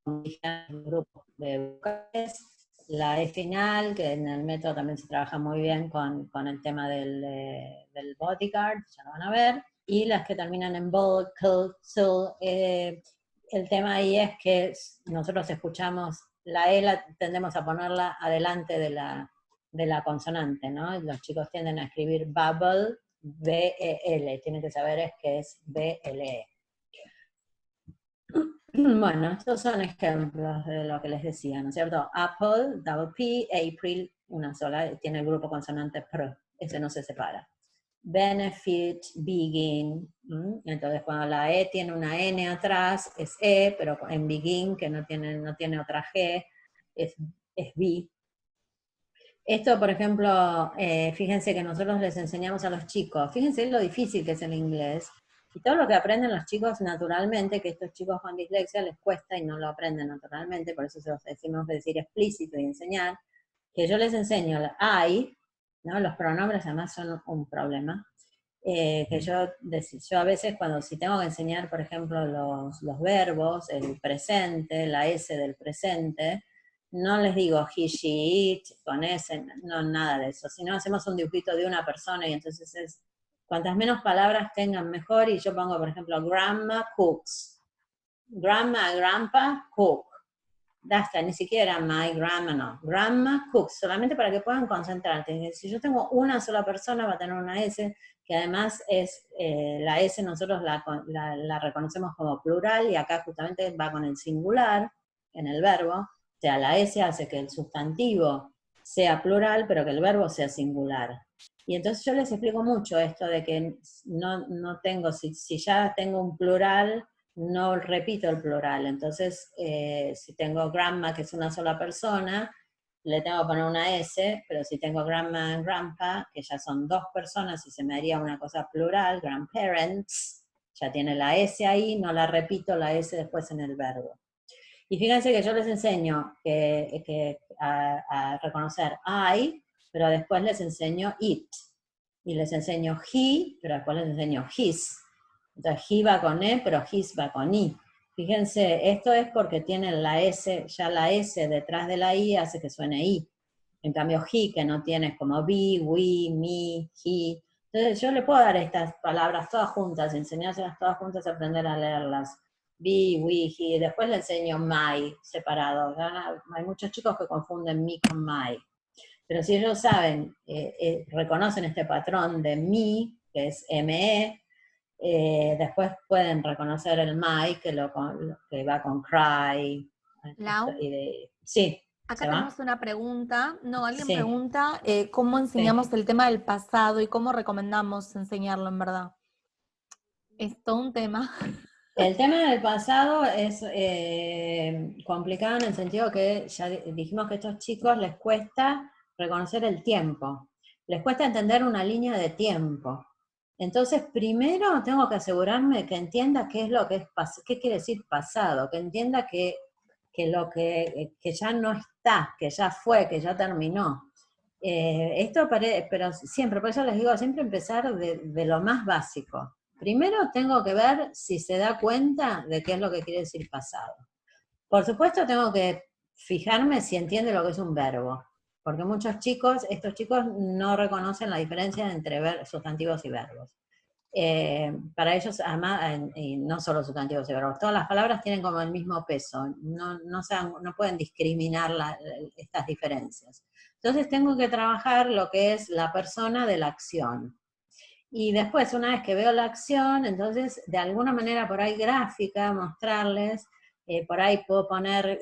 grupos de vocales, la E final, que en el método también se trabaja muy bien con el tema del bodyguard, ya lo van a ver, y las que terminan en vocal, el tema ahí es que nosotros escuchamos la E, tendemos a ponerla adelante de la consonante, ¿no? Los chicos tienden a escribir bubble, B-E-L, tienen que saber que es B-L-E. Bueno, estos son ejemplos de lo que les decía, ¿no es cierto? Apple, double P, April, una sola, tiene el grupo consonante pr, ese no se separa. Benefit, begin, entonces cuando la E tiene una N atrás, es E, pero en begin, que no tiene otra G, es B. Esto, por ejemplo, fíjense que nosotros les enseñamos a los chicos, fíjense lo difícil que es el inglés, y todo lo que aprenden los chicos naturalmente, que estos chicos con dislexia les cuesta y no lo aprenden naturalmente, por eso se los decimos de decir explícito y enseñar, que yo les enseño el I, ¿no? Los pronombres además son un problema, que yo a veces si tengo que enseñar, por ejemplo, los verbos, el presente, la S del presente, no les digo he, she, it, con ese, no, nada de eso, sino hacemos un dibujito de una persona y entonces cuantas menos palabras tengan mejor, y yo pongo, por ejemplo, grandma cooks, grandma, grandpa, cook, basta, ni siquiera my grandma, no, grandma cooks, solamente para que puedan concentrarte. Si yo tengo una sola persona va a tener una S, que además es, la S nosotros la reconocemos como plural, y acá justamente va con el singular en el verbo. O sea, la S hace que el sustantivo sea plural, pero que el verbo sea singular. Y entonces yo les explico mucho esto de que no tengo, si ya tengo un plural, no repito el plural. Entonces, si tengo grandma, que es una sola persona, le tengo que poner una S, pero si tengo grandma and grandpa, que ya son dos personas y se me haría una cosa plural, grandparents, ya tiene la S ahí, no la repito la S después en el verbo. Y fíjense que yo les enseño a reconocer I, pero después les enseño it. Y les enseño he, pero después les enseño his. Entonces he va con E, pero his va con I. Fíjense, esto es porque tienen la S, ya la S detrás de la I hace que suene I. En cambio he, que no tiene, es como be, we, me, he. Entonces yo le puedo dar estas palabras todas juntas, enseñárselas todas juntas, aprender a leerlas. Be, we, he. Después le enseño my separado. Hay muchos chicos que confunden me con my. Pero si ellos saben, reconocen este patrón de me, que es ME, después pueden reconocer el my, que va con cry. Lau, Sí, acá ¿se va? tenemos una pregunta. No, alguien Sí, pregunta cómo sí. enseñamos el tema del pasado y cómo recomendamos enseñarlo en verdad. Es todo un tema. El tema del pasado es complicado en el sentido que ya dijimos que a estos chicos les cuesta reconocer el tiempo, les cuesta entender una línea de tiempo. Entonces, primero tengo que asegurarme que entienda qué es lo que es qué quiere decir pasado, que entienda que ya no está, que ya fue, que ya terminó. Pero siempre, por eso les digo, siempre empezar de lo más básico. Primero tengo que ver si se da cuenta de qué es lo que quiere decir pasado. Por supuesto tengo que fijarme si entiende lo que es un verbo, porque estos chicos no reconocen la diferencia entre sustantivos y verbos. Para ellos, además, y no solo sustantivos y verbos, todas las palabras tienen como el mismo peso, no pueden discriminar estas diferencias. Entonces tengo que trabajar lo que es la persona de la acción. Y después, una vez que veo la acción, entonces, de alguna manera por ahí gráfica, mostrarles, por ahí puedo poner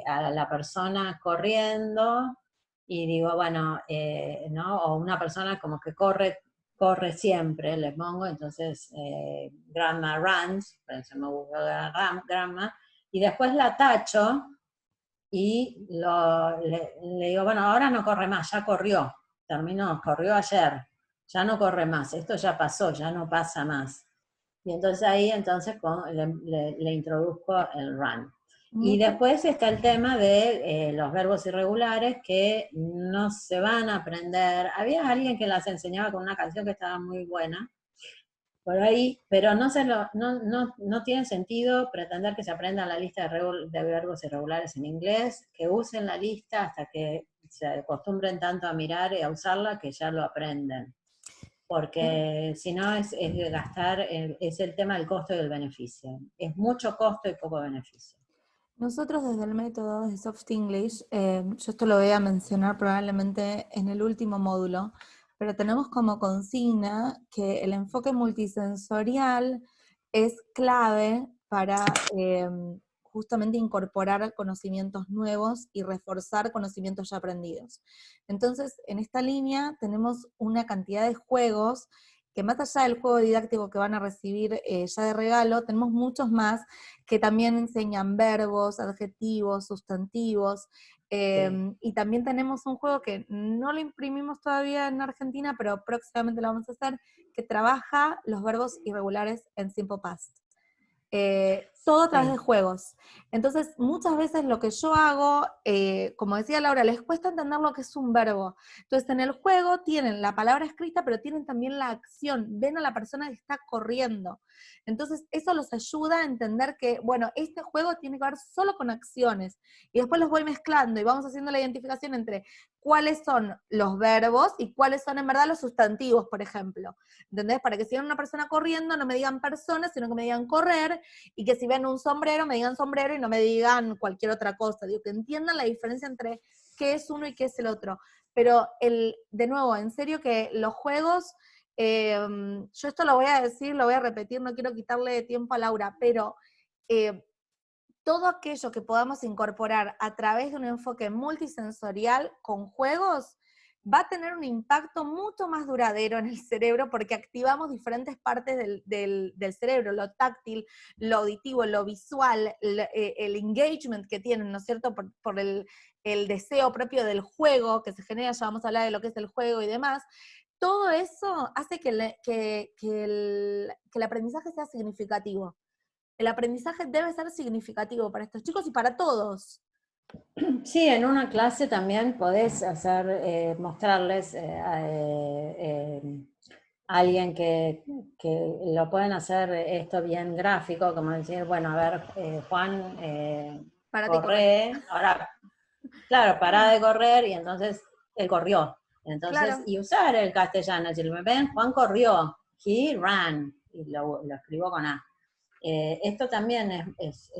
a la persona corriendo, y digo, bueno, ¿no? O una persona como que corre siempre, le pongo, entonces, grandma runs, por eso me gusta grandma, y después la tacho, y le digo, bueno, ahora no corre más, ya corrió, terminó, corrió ayer, ya no corre más, esto ya pasó, ya no pasa más. Y entonces ahí le introduzco el run. Y Muchas, después está el tema de los verbos irregulares que no se van a aprender. Había alguien que las enseñaba con una canción que estaba muy buena, por ahí, pero no tiene sentido pretender que se aprenda la lista de verbos irregulares en inglés, que usen la lista hasta que se acostumbren tanto a mirar y a usarla que ya lo aprenden. Porque si no es gastar, es el tema del costo y del beneficio. Es mucho costo y poco beneficio. nosotros desde el método de Soft English, yo esto lo voy a mencionar probablemente en el último módulo, pero tenemos como consigna que el enfoque multisensorial es clave para justamente incorporar conocimientos nuevos y reforzar conocimientos ya aprendidos. Entonces, en esta línea tenemos una cantidad de juegos que más allá del juego didáctico que van a recibir ya de regalo, tenemos muchos más que también enseñan verbos, adjetivos, sustantivos, Sí. y también tenemos un juego que no lo imprimimos todavía en Argentina, pero próximamente lo vamos a hacer, que trabaja los verbos irregulares en simple past. Todo a través de Sí. juegos. Entonces, muchas veces lo que yo hago, como decía Laura, les cuesta entender lo que es un verbo. Entonces, en el juego tienen la palabra escrita, pero tienen también la acción. Ven a la persona que está corriendo. Entonces, eso los ayuda a entender que, bueno, este juego tiene que ver solo con acciones. Y después los voy mezclando y vamos haciendo la identificación entre cuáles son los verbos y cuáles son en verdad los sustantivos, por ejemplo. ¿Entendés? Para que si ven una persona corriendo, no me digan persona, sino que me digan correr, y que si ven un sombrero, me digan sombrero y no me digan cualquier otra cosa. Digo, que entiendan la diferencia entre qué es uno y qué es el otro. Pero, de nuevo, en serio que los juegos, yo esto lo voy a decir, lo voy a repetir, no quiero quitarle tiempo a Laura, pero todo aquello que podamos incorporar a través de un enfoque multisensorial con juegos, va a tener un impacto mucho más duradero en el cerebro porque activamos diferentes partes del cerebro, lo táctil, lo auditivo, lo visual, el engagement que tienen, ¿no es cierto? Por el deseo propio del juego que se genera, ya vamos a hablar de lo que es el juego y demás. Todo eso hace que el aprendizaje sea significativo. El aprendizaje debe ser significativo para estos chicos y para todos. Sí, en una clase también podés hacer, mostrarles a alguien que lo pueden hacer esto bien gráfico, como decir, bueno, a ver, Juan, Párate y corre. corre, ahora, claro, pará de correr, y entonces él corrió. Entonces, Claro. y usar el castellano, si me ven, Juan corrió, he ran, y lo escribo con A. Esto también es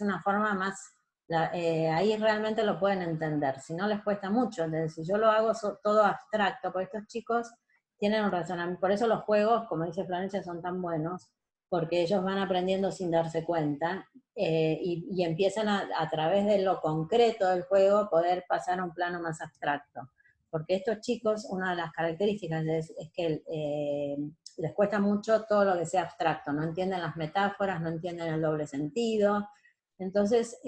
una forma más, ahí realmente lo pueden entender, si no les cuesta mucho. Entonces, si yo lo hago todo abstracto, porque estos chicos tienen un razonamiento, por eso los juegos, como dice Florencia, son tan buenos, porque ellos van aprendiendo sin darse cuenta, y empiezan a través de lo concreto del juego, poder pasar a un plano más abstracto. Porque estos chicos, una de las características es que les cuesta mucho todo lo que sea abstracto, no entienden las metáforas, no entienden el doble sentido. Entonces,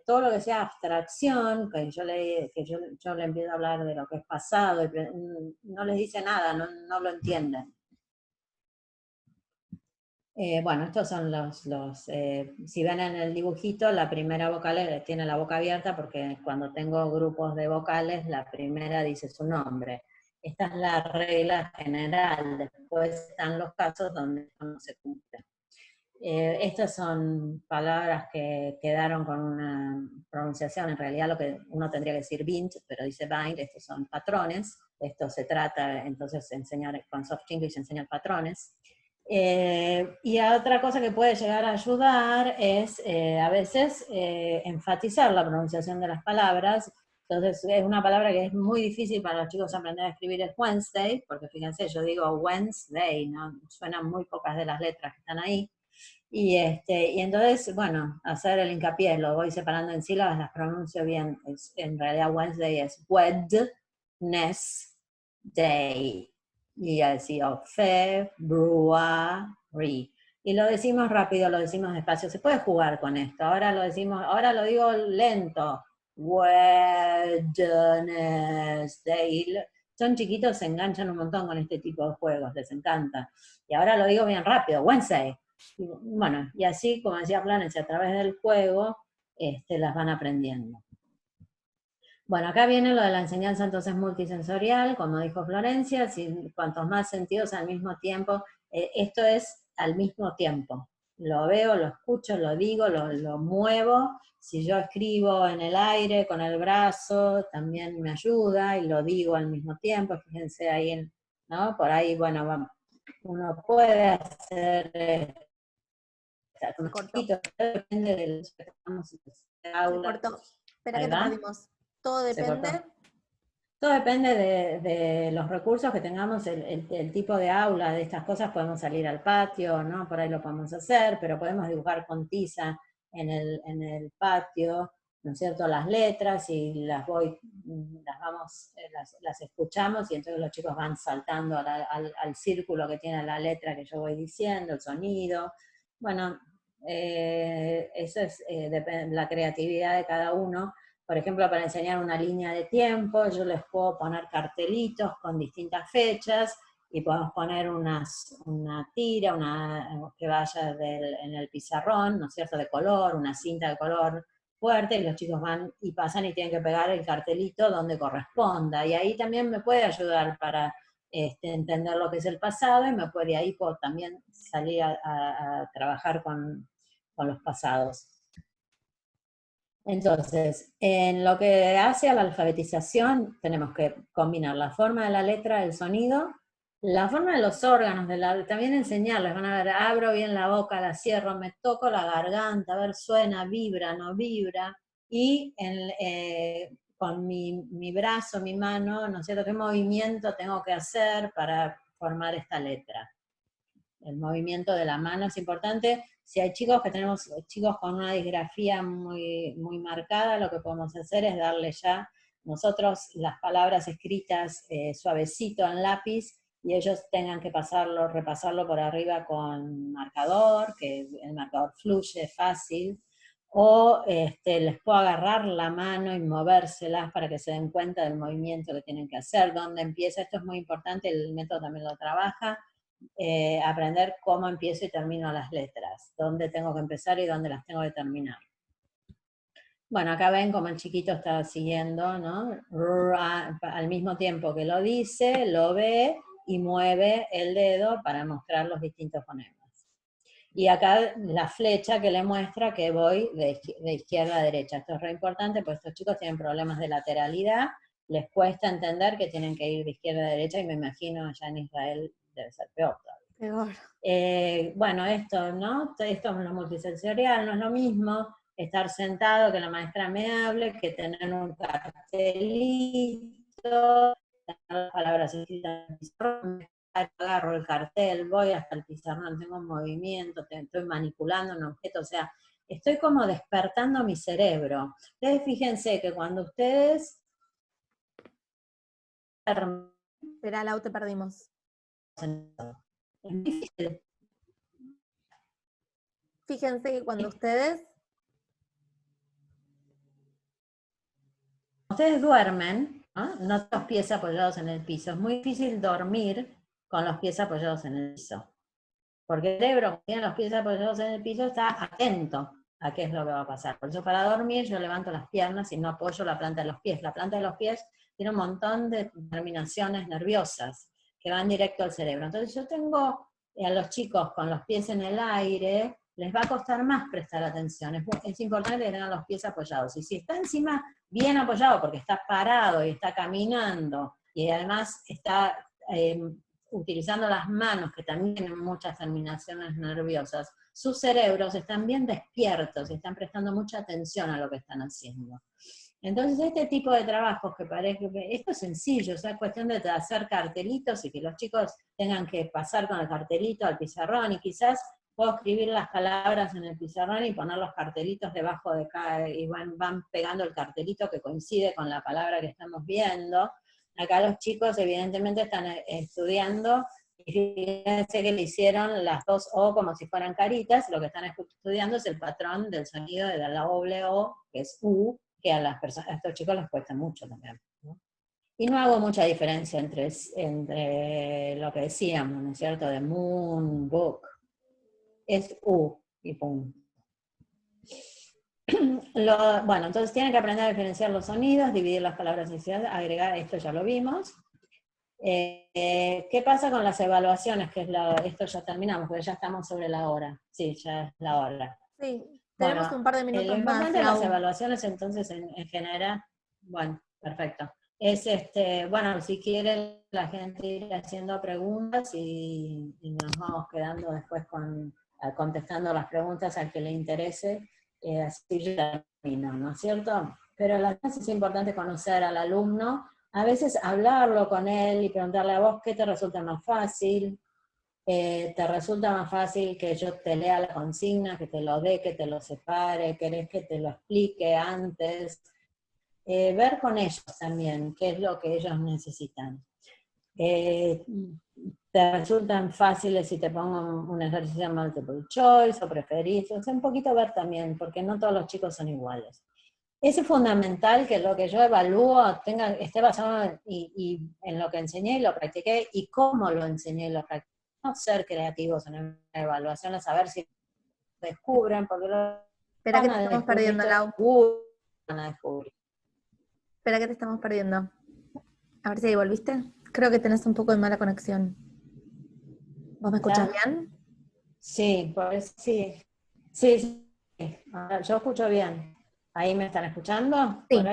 todo lo que sea abstracción, que yo le empiezo a hablar de lo que es pasado, no les dice nada, no lo entienden. Bueno, estos son si ven en el dibujito, la primera vocal tiene la boca abierta porque cuando tengo grupos de vocales, la primera dice su nombre. Esta es la regla general, después están los casos donde no se cumple. Estas son palabras que quedaron con una pronunciación, en realidad lo que uno tendría que decir bind, pero dice bind, estos son patrones, esto se trata entonces de enseñar, con Soft English enseñar patrones. Y otra cosa que puede llegar a ayudar es a veces enfatizar la pronunciación de las palabras. Entonces es una palabra que es muy difícil para los chicos aprender a escribir, es Wednesday, porque fíjense, yo digo Wednesday, ¿no? Suenan muy pocas de las letras que están ahí. Y entonces, bueno, hacer el hincapié, lo voy separando en sílabas, las pronuncio bien. En realidad Wednesday es Wednesday. Y así, February. Y lo decimos rápido, lo decimos despacio. Se puede jugar con esto. Ahora lo digo lento. Wednesday. Son chiquitos, se enganchan un montón con este tipo de juegos, les encanta. Y ahora lo digo bien rápido, Wednesday. Y bueno, y así, como decía Florencia, a través del juego, las van aprendiendo. Bueno, acá viene lo de la enseñanza entonces multisensorial, como dijo Florencia, cuantos más sentidos al mismo tiempo, esto es al mismo tiempo. Lo veo, lo escucho, lo digo, lo muevo. Si yo escribo en el aire con el brazo, también me ayuda y lo digo al mismo tiempo. Fíjense ahí, ¿no? Por ahí, bueno, uno puede hacer con Cortó. chiquitos, depende de los que estamos en el Se aula. cortó. Espera Ahí que te va, perdimos. Todo se depende. cortó. Todo depende de los recursos que tengamos, el tipo de aula, de estas cosas podemos salir al patio, ¿no? Por ahí lo podemos hacer, pero podemos dibujar con tiza en el patio, ¿no es cierto? Las letras y las escuchamos y entonces los chicos van saltando al círculo que tiene la letra que yo voy diciendo, el sonido. Bueno, eso es la creatividad de cada uno. Por ejemplo, para enseñar una línea de tiempo, yo les puedo poner cartelitos con distintas fechas y podemos poner una tira, que vaya en el pizarrón, ¿no es cierto?, de color, una cinta de color fuerte, y los chicos van y pasan y tienen que pegar el cartelito donde corresponda. Y ahí también me puede ayudar para entender lo que es el pasado, y ahí puedo también salir a trabajar con los pasados. Entonces, en lo que hace a la alfabetización, tenemos que combinar la forma de la letra, el sonido, la forma de los órganos, también enseñarles, van a ver, abro bien la boca, la cierro, me toco la garganta, a ver, suena, vibra, no vibra, y con mi brazo, mi mano, ¿no es cierto?, qué movimiento tengo que hacer para formar esta letra. El movimiento de la mano es importante. Si hay chicos con una disgrafía muy, muy marcada, lo que podemos hacer es darle ya nosotros las palabras escritas suavecito en lápiz, y ellos tengan que repasarlo por arriba con marcador, que el marcador fluye fácil, o les puedo agarrar la mano y movérselas para que se den cuenta del movimiento que tienen que hacer, dónde empieza, esto es muy importante, el método también lo trabaja, aprender cómo empiezo y termino las letras, dónde tengo que empezar y dónde las tengo que terminar. Bueno, acá ven como el chiquito está siguiendo, ¿no? Al mismo tiempo que lo dice, lo ve y mueve el dedo para mostrar los distintos fonemas. Y acá la flecha que le muestra que voy de izquierda a derecha. Esto es re importante porque estos chicos tienen problemas de lateralidad, les cuesta entender que tienen que ir de izquierda a derecha, y me imagino allá en Israel debe ser peor todavía. Peor. Bueno, esto, ¿no? Esto es lo multisensorial, no es lo mismo estar sentado, que la maestra me hable, que tener un cartelito, tener las palabras escritas en el pizarrón, agarro el cartel, voy hasta el pizarrón, tengo un movimiento, estoy manipulando un objeto, o sea, estoy como despertando mi cerebro. Ustedes fíjense que cuando ustedes... Espera, Lau, te perdimos. Es difícil. Fíjense que cuando ustedes duermen, ¿no? Los pies apoyados en el piso. Es muy difícil dormir con los pies apoyados en el piso. Porque el cerebro, que tiene los pies apoyados en el piso, está atento a qué es lo que va a pasar. Por eso para dormir yo levanto las piernas y no apoyo la planta de los pies. La planta de los pies tiene un montón de terminaciones nerviosas que van directo al cerebro. Entonces yo tengo a los chicos con los pies en el aire, les va a costar más prestar atención. Es importante que tengan los pies apoyados. Y si está encima bien apoyado porque está parado y está caminando, y además está utilizando las manos, que también tienen muchas terminaciones nerviosas, sus cerebros están bien despiertos y están prestando mucha atención a lo que están haciendo. Entonces este tipo de trabajos que parece que esto es sencillo, o sea, es cuestión de hacer cartelitos y que los chicos tengan que pasar con el cartelito al pizarrón, y quizás puedo escribir las palabras en el pizarrón y poner los cartelitos debajo de cada, y van pegando el cartelito que coincide con la palabra que estamos viendo. Acá los chicos evidentemente están estudiando, y fíjense que le hicieron las dos O como si fueran caritas, lo que están estudiando es el patrón del sonido de la doble O, que es U, que a estos chicos les cuesta mucho también, ¿no? Y no hago mucha diferencia entre lo que decíamos, ¿no es cierto?, de moon, book, es U y punto. Bueno, entonces tienen que aprender a diferenciar los sonidos, dividir las palabras y agregar, esto ya lo vimos. ¿Qué pasa con las evaluaciones? Que es esto ya terminamos, porque ya estamos sobre la hora. Sí, ya es la hora. Sí, tenemos un par de minutos lo importante más. De las evaluaciones, entonces, en general, bueno, perfecto. Es bueno, si quiere la gente ir haciendo preguntas y nos vamos quedando después contestando las preguntas al que le interese, así yo termino, ¿no es cierto? Pero la verdad es importante conocer al alumno, a veces hablarlo con él y preguntarle a vos qué te resulta más fácil. ¿Te resulta más fácil que yo te lea la consigna, que te lo dé, que te lo separe, querés que te lo explique antes? Ver con ellos también qué es lo que ellos necesitan. ¿Te resultan fáciles si te pongo un ejercicio multiple choice o preferís? O sea, un poquito ver también, porque no todos los chicos son iguales. Es fundamental que lo que yo evalúo esté basado en lo que enseñé y lo practiqué, y cómo lo enseñé y lo practiqué. No ser creativos en una evaluación, a saber si descubren, porque Espera que te estamos perdiendo, Lau. Van a descubrir. Espera que te estamos perdiendo. A ver si ahí volviste. Creo que tenés un poco de mala conexión. ¿Vos me escuchás bien? Sí, pues sí. Sí. Ahora, yo escucho bien. ¿Ahí me están escuchando? Sí. Por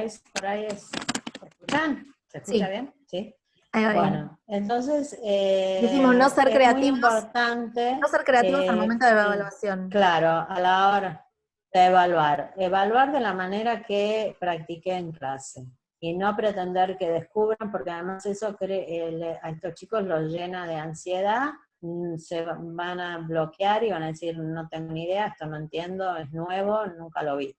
ahí es. ¿Se escuchan? ¿Se escucha bien? Sí. Bueno, entonces decimos no ser creativos, muy importante. No ser creativos al momento de la evaluación. Claro, a la hora de evaluar. Evaluar de la manera que practiqué en clase. Y no pretender que descubran, porque además eso a estos chicos los llena de ansiedad, se van a bloquear y van a decir, no tengo ni idea, esto no entiendo, es nuevo, nunca lo vi.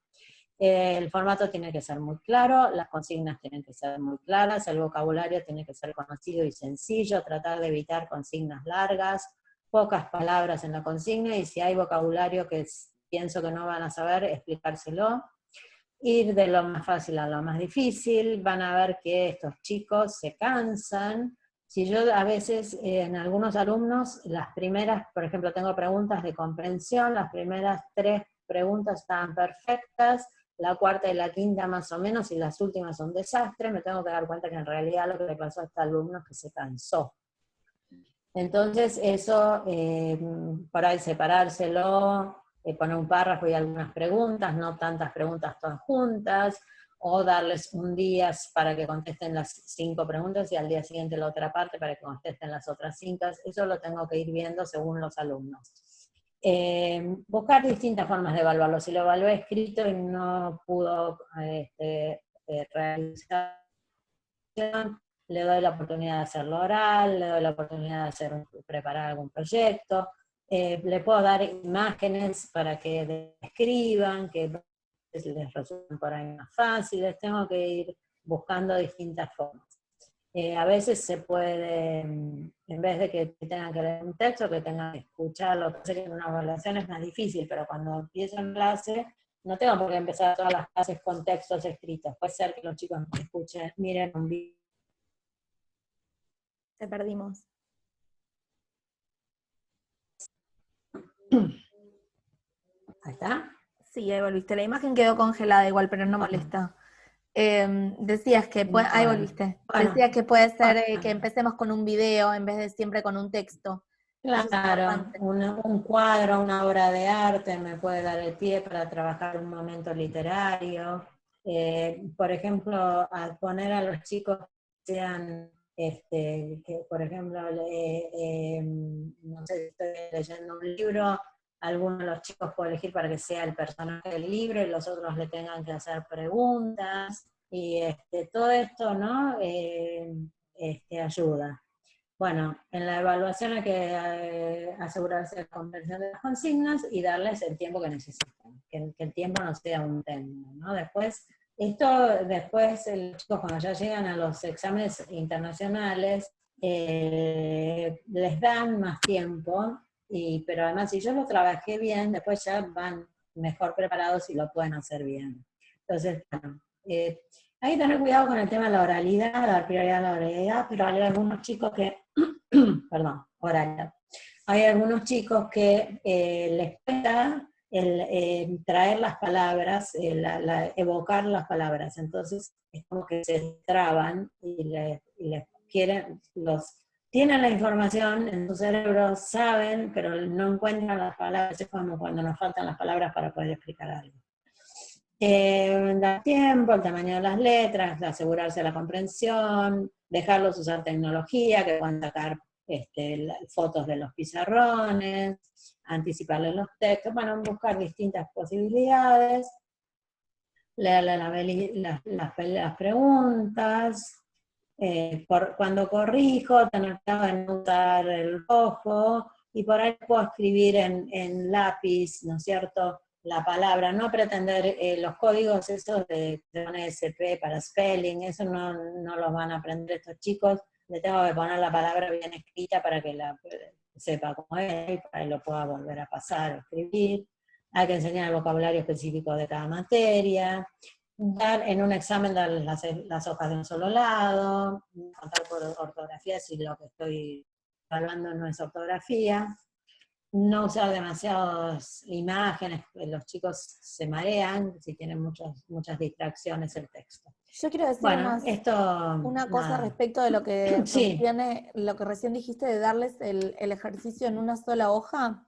El formato tiene que ser muy claro, las consignas tienen que ser muy claras, el vocabulario tiene que ser conocido y sencillo, tratar de evitar consignas largas, pocas palabras en la consigna, y si hay vocabulario que pienso que no van a saber, explicárselo. Ir de lo más fácil a lo más difícil, van a ver que estos chicos se cansan. Si yo a veces en algunos alumnos, las primeras, por ejemplo, tengo preguntas de comprensión, las primeras 3 preguntas estaban perfectas, la cuarta y la quinta más o menos, y las últimas son desastres, me tengo que dar cuenta que en realidad lo que le pasó a este alumno es que se cansó. Entonces eso, por ahí separárselo, poner un párrafo y algunas preguntas, no tantas preguntas todas juntas, o darles un día para que contesten las 5 preguntas y al día siguiente la otra parte para que contesten las otras 5. Eso lo tengo que ir viendo según los alumnos. Buscar distintas formas de evaluarlo. Si lo evalué escrito y no pudo realizar, le doy la oportunidad de hacerlo oral, le doy la oportunidad de preparar algún proyecto, le puedo dar imágenes para que describan, que les resulten por ahí más fáciles, tengo que ir buscando distintas formas. A veces se puede, en vez de que tengan que leer un texto, que tengan que escucharlo, que sé que en una evaluación es más difícil, pero cuando empiezo en clase, no tengo por qué empezar todas las clases con textos escritos. Puede ser que los chicos escuchen, miren un video. Te perdimos. Ahí está. Sí, ahí volviste. La imagen quedó congelada igual, pero no molesta. Decías que ahí volviste. Bueno, Decías que puede ser que empecemos con un video en vez de siempre con un texto. claro, un cuadro, una obra de arte me puede dar el pie para trabajar un momento literario. Por ejemplo, al poner a los chicos que sean, que por ejemplo, no sé si estoy leyendo un libro, alguno de los chicos puede elegir para que sea el personaje del libro y los otros le tengan que hacer preguntas, y todo esto, ¿no? Ayuda. Bueno, en la evaluación hay que asegurarse de la comprensión de las consignas y darles el tiempo que necesitan, que el tiempo no sea un término, ¿no? Después, los chicos cuando ya llegan a los exámenes internacionales, les dan más tiempo, pero además si yo lo trabajé bien, después ya van mejor preparados y lo pueden hacer bien. Entonces, bueno, hay que tener cuidado con el tema de la oralidad, dar prioridad a la oralidad, pero hay algunos chicos que, perdón, oralidad. Hay algunos chicos que les cuesta traer las palabras, evocar las palabras, entonces es como que se traban y les quieren, tienen la información en su cerebro, saben, pero no encuentran las palabras, es como cuando nos faltan las palabras para poder explicar algo. Dar tiempo, el tamaño de las letras, asegurarse de la comprensión, dejarlos usar tecnología, que puedan sacar fotos de los pizarrones, anticiparles los textos, bueno, buscar distintas posibilidades, leerle las preguntas, cuando corrijo, tener cuidado de no usar el rojo, y por ahí puedo escribir en lápiz, ¿no es cierto?, la palabra, no pretender los códigos esos de SP para spelling, eso no los van a aprender estos chicos, le tengo que poner la palabra bien escrita para que la sepa cómo es, para que lo pueda volver a pasar o escribir. Hay que enseñar el vocabulario específico de cada materia, en un examen dar las hojas de un solo lado, contar por ortografía si lo que estoy evaluando no es ortografía. No usar demasiadas imágenes, los chicos se marean si tienen muchas distracciones el texto. Yo quiero decir una cosa respecto de lo que sostiene, lo que recién dijiste de darles el ejercicio en una sola hoja.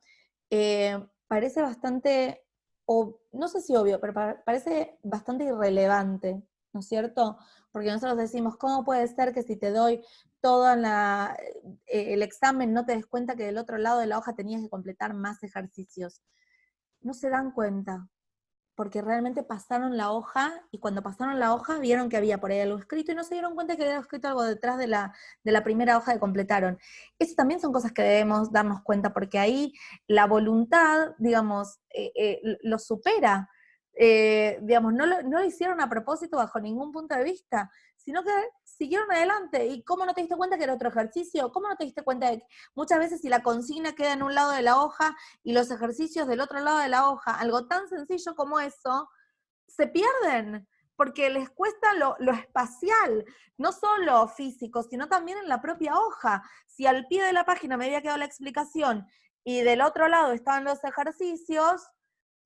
Parece bastante, no sé si obvio, pero parece bastante irrelevante, ¿no es cierto? Porque nosotros decimos, ¿cómo puede ser que si te doy todo el examen no te des cuenta que del otro lado de la hoja tenías que completar más ejercicios? No se dan cuenta, porque realmente pasaron la hoja, y cuando pasaron la hoja vieron que había por ahí algo escrito, y no se dieron cuenta que había escrito algo detrás de la primera hoja que completaron. Eso también son cosas que debemos darnos cuenta, porque ahí la voluntad, digamos, lo supera. digamos, no lo hicieron a propósito bajo ningún punto de vista, sino que siguieron adelante. ¿Y cómo no te diste cuenta que era otro ejercicio? ¿Cómo no te diste cuenta de que muchas veces si la consigna queda en un lado de la hoja y los ejercicios del otro lado de la hoja, algo tan sencillo como eso, se pierden? Porque les cuesta lo espacial, no solo físico, sino también en la propia hoja. Si al pie de la página me había quedado la explicación y del otro lado estaban los ejercicios,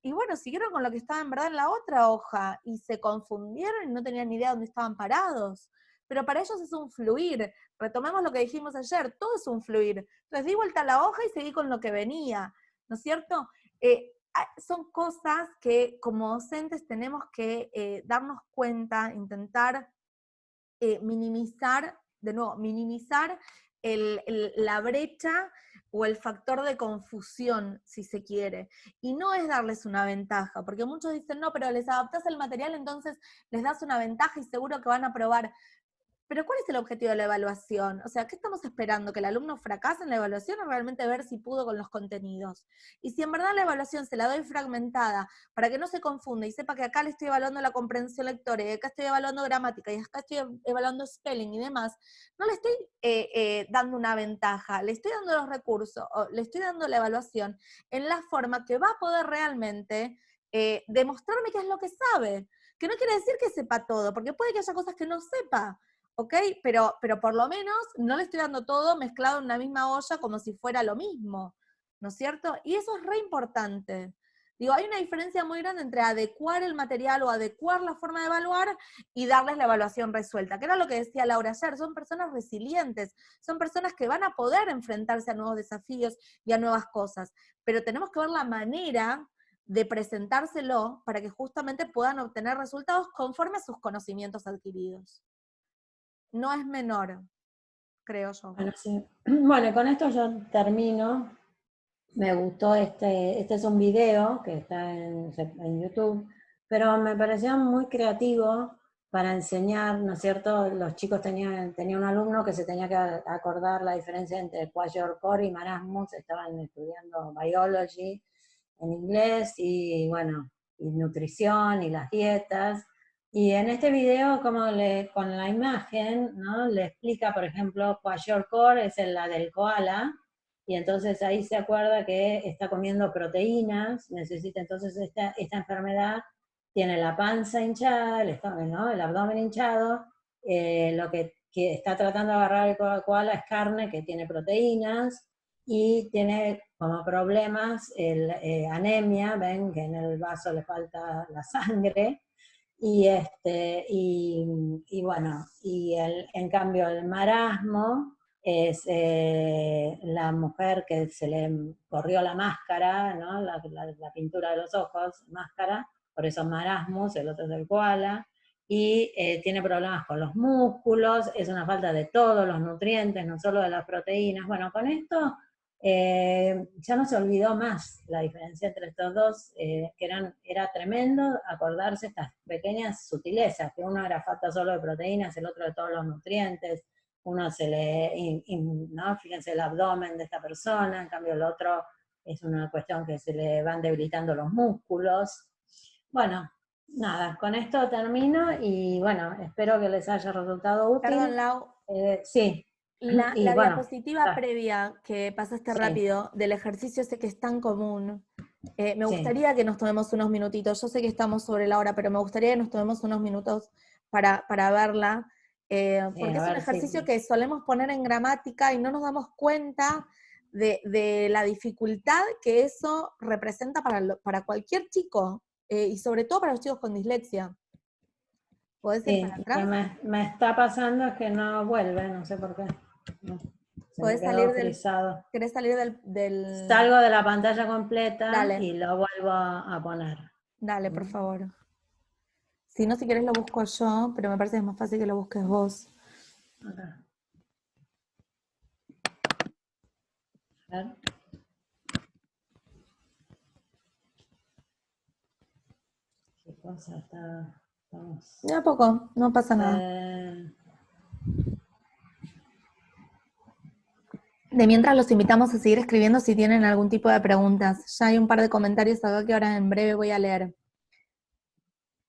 y bueno, siguieron con lo que estaba en verdad en la otra hoja, y se confundieron y no tenían ni idea dónde estaban parados. Pero para ellos es un fluir. Retomemos lo que dijimos ayer, todo es un fluir. Entonces di vuelta a la hoja y seguí con lo que venía, ¿no es cierto? Son cosas que como docentes tenemos que darnos cuenta, intentar minimizar, de nuevo, minimizar la brecha o el factor de confusión, si se quiere. Y no es darles una ventaja, porque muchos dicen, no, pero les adaptás el material, entonces les das una ventaja y seguro que van a probar. Pero ¿cuál es el objetivo de la evaluación? O sea, ¿qué estamos esperando? ¿Que el alumno fracase en la evaluación o realmente ver si pudo con los contenidos? Y si en verdad la evaluación se la doy fragmentada para que no se confunda y sepa que acá le estoy evaluando la comprensión lectora y acá estoy evaluando gramática y acá estoy evaluando spelling y demás, no le estoy dando una ventaja, le estoy dando los recursos, o le estoy dando la evaluación en la forma que va a poder realmente demostrarme qué es lo que sabe. Que no quiere decir que sepa todo, porque puede que haya cosas que no sepa, ¿ok? Pero por lo menos no le estoy dando todo mezclado en una misma olla como si fuera lo mismo, ¿no es cierto? Y eso es re importante. Digo, hay una diferencia muy grande entre adecuar el material o adecuar la forma de evaluar y darles la evaluación resuelta, que era lo que decía Laura ayer, son personas resilientes, son personas que van a poder enfrentarse a nuevos desafíos y a nuevas cosas, pero tenemos que ver la manera de presentárselo para que justamente puedan obtener resultados conforme a sus conocimientos adquiridos. No es menor, creo yo. Bueno, sí. Bueno, con esto yo termino. Me gustó este es un video que está en YouTube, pero me pareció muy creativo para enseñar, ¿no es cierto? Los chicos tenía un alumno que se tenía que acordar la diferencia entre Kwashiorkor y marasmus, estaban estudiando biology en inglés y bueno, y nutrición y las dietas. Y en este video, con la imagen, ¿no? Le explica, por ejemplo, Kwashiorkor es la del koala, y entonces ahí se acuerda que está comiendo proteínas, necesita entonces esta enfermedad, tiene la panza hinchada, ¿no? El abdomen hinchado, lo que está tratando de agarrar el koala es carne que tiene proteínas, y tiene como problemas anemia, ven que en el vaso le falta la sangre, y bueno, en cambio el marasmo es la mujer que se le corrió la máscara, ¿no? La pintura de los ojos, máscara, por eso marasmus, el otro es del koala, y tiene problemas con los músculos, es una falta de todos los nutrientes, no solo de las proteínas. Bueno, con esto ya no se olvidó más la diferencia entre estos dos, era tremendo acordarse estas pequeñas sutilezas, que uno era falta solo de proteínas, el otro de todos los nutrientes, uno ¿no? Fíjense el abdomen de esta persona, en cambio el otro es una cuestión que se le van debilitando los músculos. Bueno, nada, con esto termino y bueno, espero que les haya resultado útil. Perdón, Lau. Sí. La bueno, diapositiva previa que pasaste rápido del ejercicio ese que es tan común, me gustaría que nos tomemos unos minutitos. Yo sé que estamos sobre la hora, pero me gustaría que nos tomemos unos minutos para verla, porque es un ejercicio que solemos poner en gramática y no nos damos cuenta de la dificultad que eso representa para cualquier chico, y sobre todo para los chicos con dislexia. ¿Podés ir para atrás? Lo que me está pasando es que no vuelve, no sé por qué. No, ¿Podés salir ¿Querés salir del...? Salgo de la pantalla completa. Dale. Y lo vuelvo a poner. Dale, por favor. Si no, si querés lo busco yo, pero me parece que es más fácil que lo busques vos. Okay. A ver. ¿Qué cosa estamos? De a poco, no pasa nada. De mientras los invitamos a seguir escribiendo si tienen algún tipo de preguntas. Ya hay un par de comentarios acá que ahora en breve voy a leer.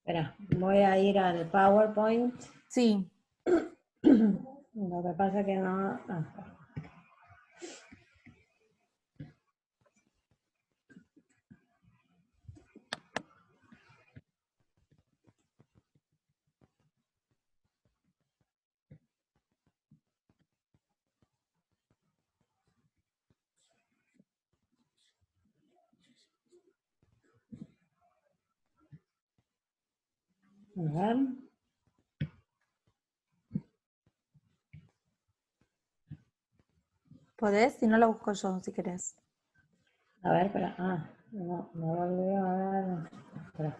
Espera, voy a ir al PowerPoint. Sí. Lo que pasa que no... A ver. ¿Podés? Si no, la busco yo, si querés. A ver, espera. No, me volvió a ver. Espera.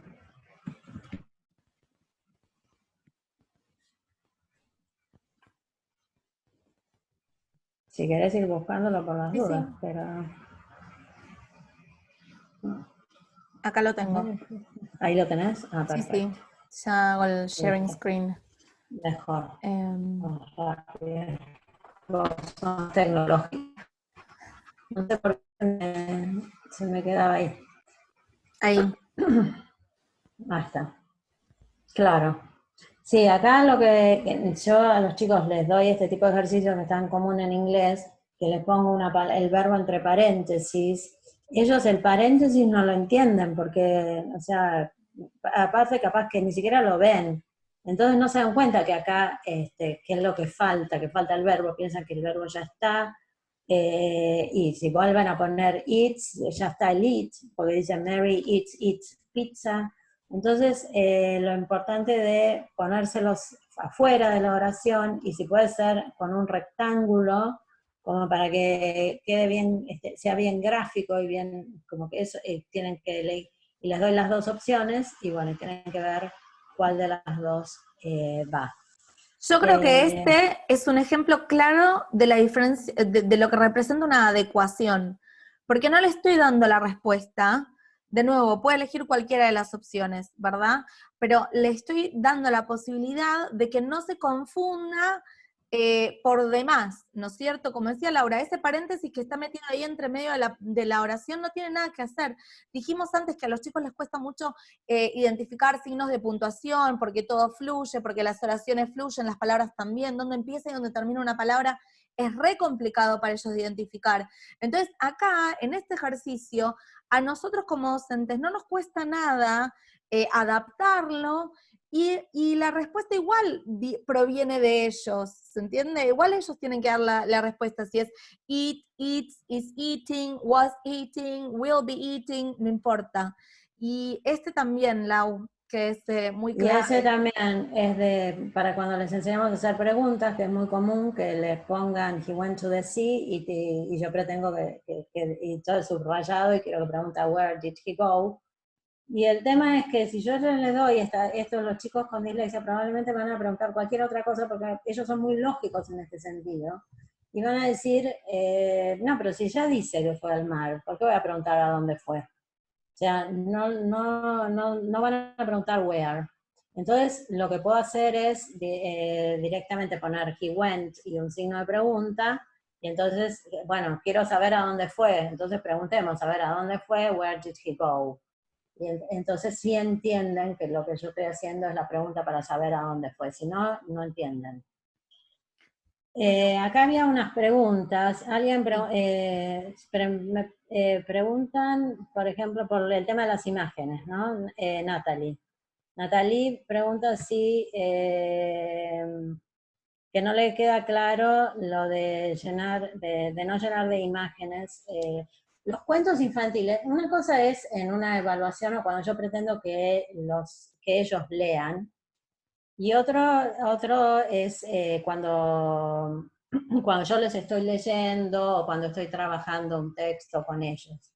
Si querés ir buscándolo por las Sí, dudas, sí. pero... Acá lo tengo. Ahí lo tenés. Sí, sí. Perfecto. Ya hago el sharing Listo. screen. Mejor. Em, Vamos rápido. Vos sos tecnológica. No sé por qué se me quedaba ahí. ahí. Ahí está. Claro. Sí, acá lo que yo a los chicos les doy este tipo de ejercicios que están común en inglés, que les pongo el verbo entre paréntesis. Ellos el paréntesis no lo entienden porque, o sea, aparte capaz que ni siquiera lo ven. Entonces no se dan cuenta que acá, qué es lo que falta el verbo, piensan que el verbo ya está, y si vuelven a poner eats, ya está el eat, porque dicen Mary eats pizza. Entonces, lo importante de ponérselos afuera de la oración, y si puede ser con un rectángulo, como para que quede bien, sea bien gráfico y bien, como que eso, tienen que leer, y les doy las dos opciones, y bueno, tienen que ver cuál de las dos va. Yo creo que este es un ejemplo claro de la diferencia, de lo que representa una adecuación, porque no le estoy dando la respuesta, de nuevo, puede elegir cualquiera de las opciones, ¿verdad? Pero le estoy dando la posibilidad de que no se confunda por demás, ¿no es cierto? Como decía Laura, ese paréntesis que está metido ahí entre medio de la oración no tiene nada que hacer. Dijimos antes que a los chicos les cuesta mucho identificar signos de puntuación, porque todo fluye, porque las oraciones fluyen, las palabras también, dónde empieza y dónde termina una palabra, es re complicado para ellos de identificar. Entonces, acá, en este ejercicio, a nosotros como docentes no nos cuesta nada adaptarlo, y la respuesta igual proviene de ellos, ¿se entiende? Igual ellos tienen que dar la respuesta, si es eat, eats, is eating, was eating, will be eating, no importa. Y este también, Lau, que es muy Y clave. ese también es para cuando les enseñamos a hacer preguntas, que es muy común que les pongan he went to the sea, y yo pretendo y todo subrayado, y quiero que pregunta where did he go. Y el tema es que si yo les doy esto a los chicos con dislexia, probablemente me van a preguntar cualquier otra cosa, porque ellos son muy lógicos en este sentido. Y van a decir, no, pero si ya dice que fue al mar, ¿por qué voy a preguntar a dónde fue? O sea, no van a preguntar where. Entonces, lo que puedo hacer es directamente poner he went y un signo de pregunta, y entonces, bueno, quiero saber a dónde fue, entonces preguntemos, a ver, ¿a dónde fue? Where did he go? Y entonces sí entienden que lo que yo estoy haciendo es la pregunta para saber a dónde fue, si no, no entienden. Acá había unas preguntas. Alguien me preguntan, por ejemplo, por el tema de las imágenes, ¿no? Natalie. Natalie pregunta si que no le queda claro lo de de no llenar de imágenes. Los cuentos infantiles, una cosa es en una evaluación o cuando yo pretendo que ellos lean, y otro es cuando yo les estoy leyendo o cuando estoy trabajando un texto con ellos.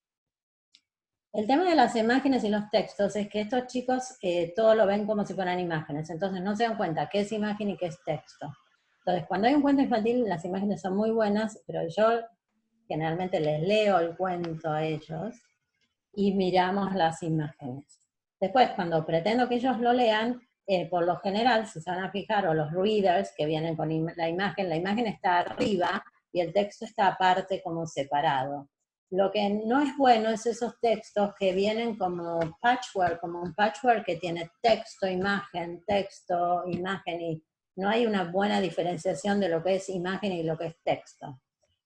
El tema de las imágenes y los textos es que estos chicos todo lo ven como si fueran imágenes, entonces no se dan cuenta qué es imagen y qué es texto. Entonces, cuando hay un cuento infantil, las imágenes son muy buenas, pero yo generalmente les leo el cuento a ellos y miramos las imágenes. Después, cuando pretendo que ellos lo lean, por lo general, si se van a fijar, o los readers que vienen con la imagen está arriba y el texto está aparte como separado. Lo que no es bueno es esos textos que vienen como un patchwork que tiene texto, imagen, y no hay una buena diferenciación de lo que es imagen y lo que es texto.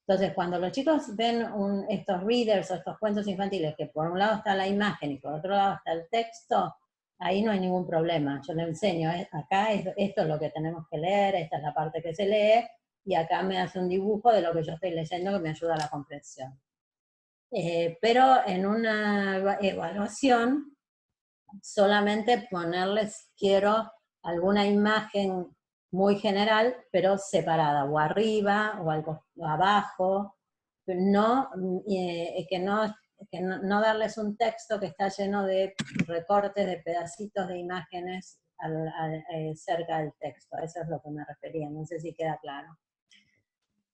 Entonces, cuando los chicos ven estos readers o estos cuentos infantiles, que por un lado está la imagen y por otro lado está el texto, ahí no hay ningún problema. Yo les enseño, acá esto es lo que tenemos que leer, esta es la parte que se lee, y acá me hace un dibujo de lo que yo estoy leyendo que me ayuda a la comprensión. Pero en una evaluación, solamente ponerles, quiero alguna imagen muy general, pero separada, o arriba, o algo abajo, no, no darles un texto que está lleno de recortes, de pedacitos de imágenes cerca del texto. Eso es lo que me refería, no sé si queda claro.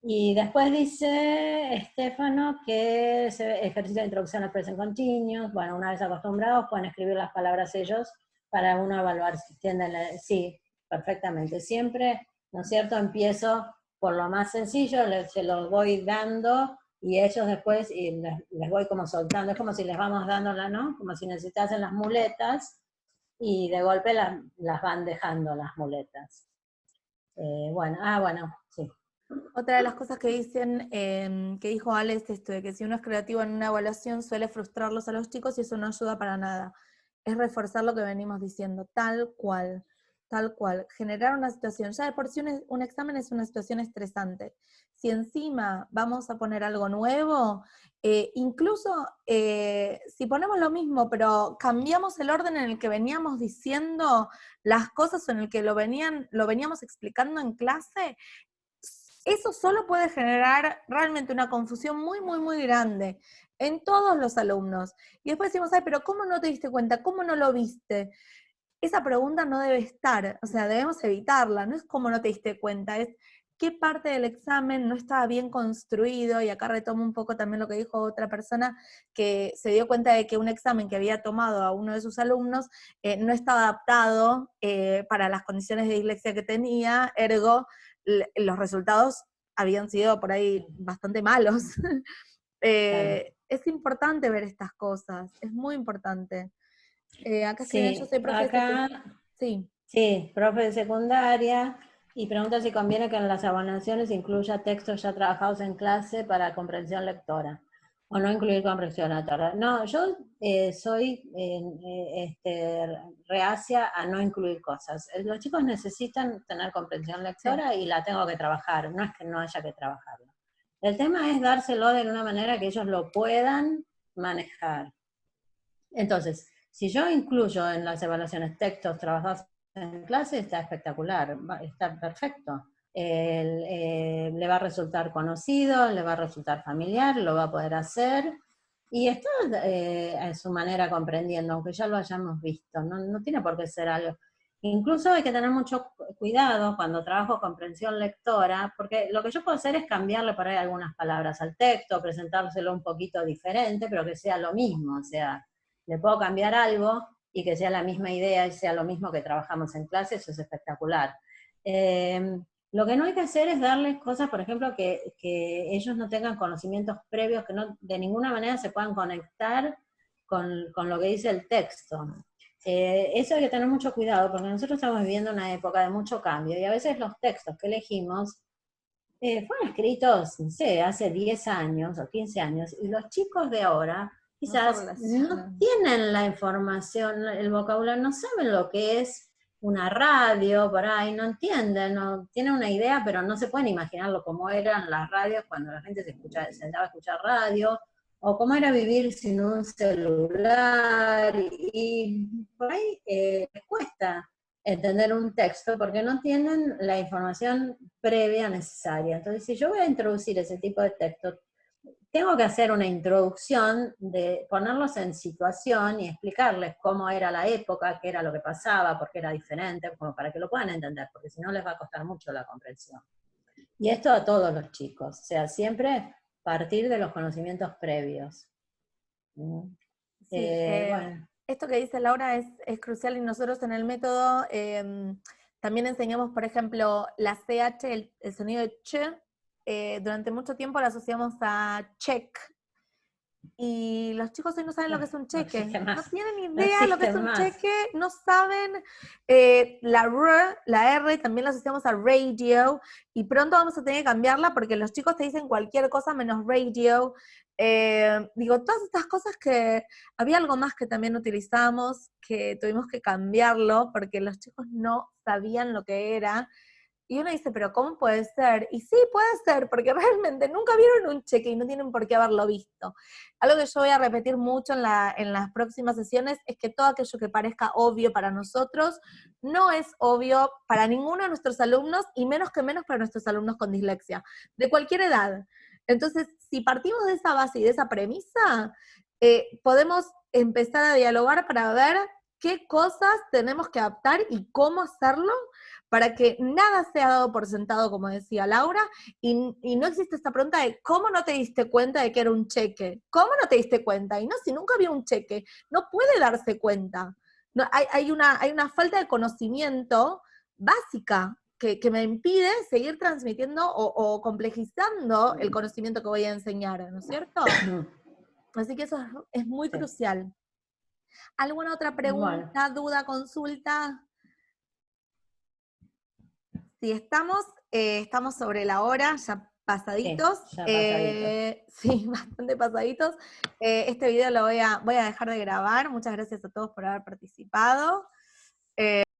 Y después dice Estefano que se ejercita de introducción al present continuous. Bueno, una vez acostumbrados pueden escribir las palabras ellos para uno evaluar si entienden. Sí, perfectamente. Siempre, ¿no es cierto? Empiezo por lo más sencillo, se los voy dando y ellos después les voy como soltando. Es como si les vamos dando ¿no? Como si necesitasen las muletas y de golpe las van dejando las muletas. Bueno, sí. Otra de las cosas que dicen, que dijo Ale, es esto, de que si uno es creativo en una evaluación suele frustrarlos a los chicos y eso no ayuda para nada. Es reforzar lo que venimos diciendo, tal cual, tal cual. Generar una situación, ya de por sí un examen es una situación estresante. Si encima vamos a poner algo nuevo, incluso si ponemos lo mismo, pero cambiamos el orden en el que veníamos diciendo las cosas o en el que lo veníamos explicando en clase, eso solo puede generar realmente una confusión muy, muy, muy grande en todos los alumnos. Y después decimos, ay, pero ¿cómo no te diste cuenta? ¿Cómo no lo viste? Esa pregunta no debe estar, o sea, debemos evitarla. No es cómo no te diste cuenta, es qué parte del examen no estaba bien construido, y acá retomo un poco también lo que dijo otra persona, que se dio cuenta de que un examen que había tomado a uno de sus alumnos no estaba adaptado para las condiciones de dislexia que tenía, ergo los resultados habían sido por ahí bastante malos. Es importante ver estas cosas, es muy importante. Acá escriben, yo Sí, soy profe de secundaria. Sí. sí, profe de secundaria, y pregunta si conviene que en las evaluaciones incluya textos ya trabajados en clase para comprensión lectora, o no incluir comprensión lectora. No, yo soy reacia a no incluir cosas. Los chicos necesitan tener comprensión lectora y la tengo que trabajar, no es que no haya que trabajarla. El tema es dárselo de una manera que ellos lo puedan manejar. Entonces, si yo incluyo en las evaluaciones textos trabajados en clase, está espectacular, está perfecto. Le va a resultar conocido, le va a resultar familiar, lo va a poder hacer, y está en su manera comprendiendo, aunque ya lo hayamos visto, no tiene por qué ser algo. Incluso hay que tener mucho cuidado cuando trabajo comprensión lectora, porque lo que yo puedo hacer es cambiarle por ahí algunas palabras al texto, presentárselo un poquito diferente, pero que sea lo mismo, o sea, le puedo cambiar algo y que sea la misma idea y sea lo mismo que trabajamos en clase, eso es espectacular. Lo que no hay que hacer es darles cosas, por ejemplo, que ellos no tengan conocimientos previos, que no de ninguna manera se puedan conectar con lo que dice el texto. Eso hay que tener mucho cuidado, porque nosotros estamos viviendo una época de mucho cambio, y a veces los textos que elegimos fueron escritos, no sé, hace 10 años o 15 años, y los chicos de ahora quizás no tienen la información, el vocabulario, no saben lo que es una radio, por ahí, no entienden, no, tienen una idea, pero no se pueden imaginarlo como eran las radios cuando la gente se sentaba a escuchar radio, o cómo era vivir sin un celular, y por ahí les cuesta entender un texto porque no tienen la información previa necesaria. Entonces, si yo voy a introducir ese tipo de texto, tengo que hacer una introducción, de ponerlos en situación y explicarles cómo era la época, qué era lo que pasaba, por qué era diferente, como para que lo puedan entender, porque si no les va a costar mucho la comprensión. Y esto a todos los chicos, o sea, siempre partir de los conocimientos previos. Sí, Bueno. esto que dice Laura es crucial, y nosotros en el método también enseñamos, por ejemplo, la CH, el sonido de ch, durante mucho tiempo lo asociamos a check, Y los chicos hoy no saben lo que es un cheque. No tienen No idea lo que es un más. cheque, no saben. La R también la asociamos a radio, y pronto vamos a tener que cambiarla porque los chicos te dicen cualquier cosa menos radio. Digo, todas estas cosas que había algo más que también utilizamos, que tuvimos que cambiarlo porque los chicos no sabían lo que era. Y uno dice, pero ¿cómo puede ser? Y sí, puede ser, porque realmente nunca vieron un cheque y no tienen por qué haberlo visto. Algo que yo voy a repetir mucho en las próximas sesiones es que todo aquello que parezca obvio para nosotros no es obvio para ninguno de nuestros alumnos, y menos para nuestros alumnos con dislexia, de cualquier edad. Entonces, si partimos de esa base y de esa premisa, podemos empezar a dialogar para ver qué cosas tenemos que adaptar y cómo hacerlo para que nada sea dado por sentado, como decía Laura, y no existe esta pregunta de ¿cómo no te diste cuenta de que era un cheque? ¿Cómo no te diste cuenta? Y no, si nunca vio un cheque, no puede darse cuenta. No, hay una falta de conocimiento básica que me impide seguir transmitiendo o complejizando el conocimiento que voy a enseñar, ¿no es cierto? Así que eso es muy crucial. ¿Alguna otra pregunta, duda, consulta? Si estamos sobre la hora, ya pasaditos. Sí, ya pasaditos. Sí, bastante pasaditos. Este video lo voy a dejar de grabar. Muchas gracias a todos por haber participado.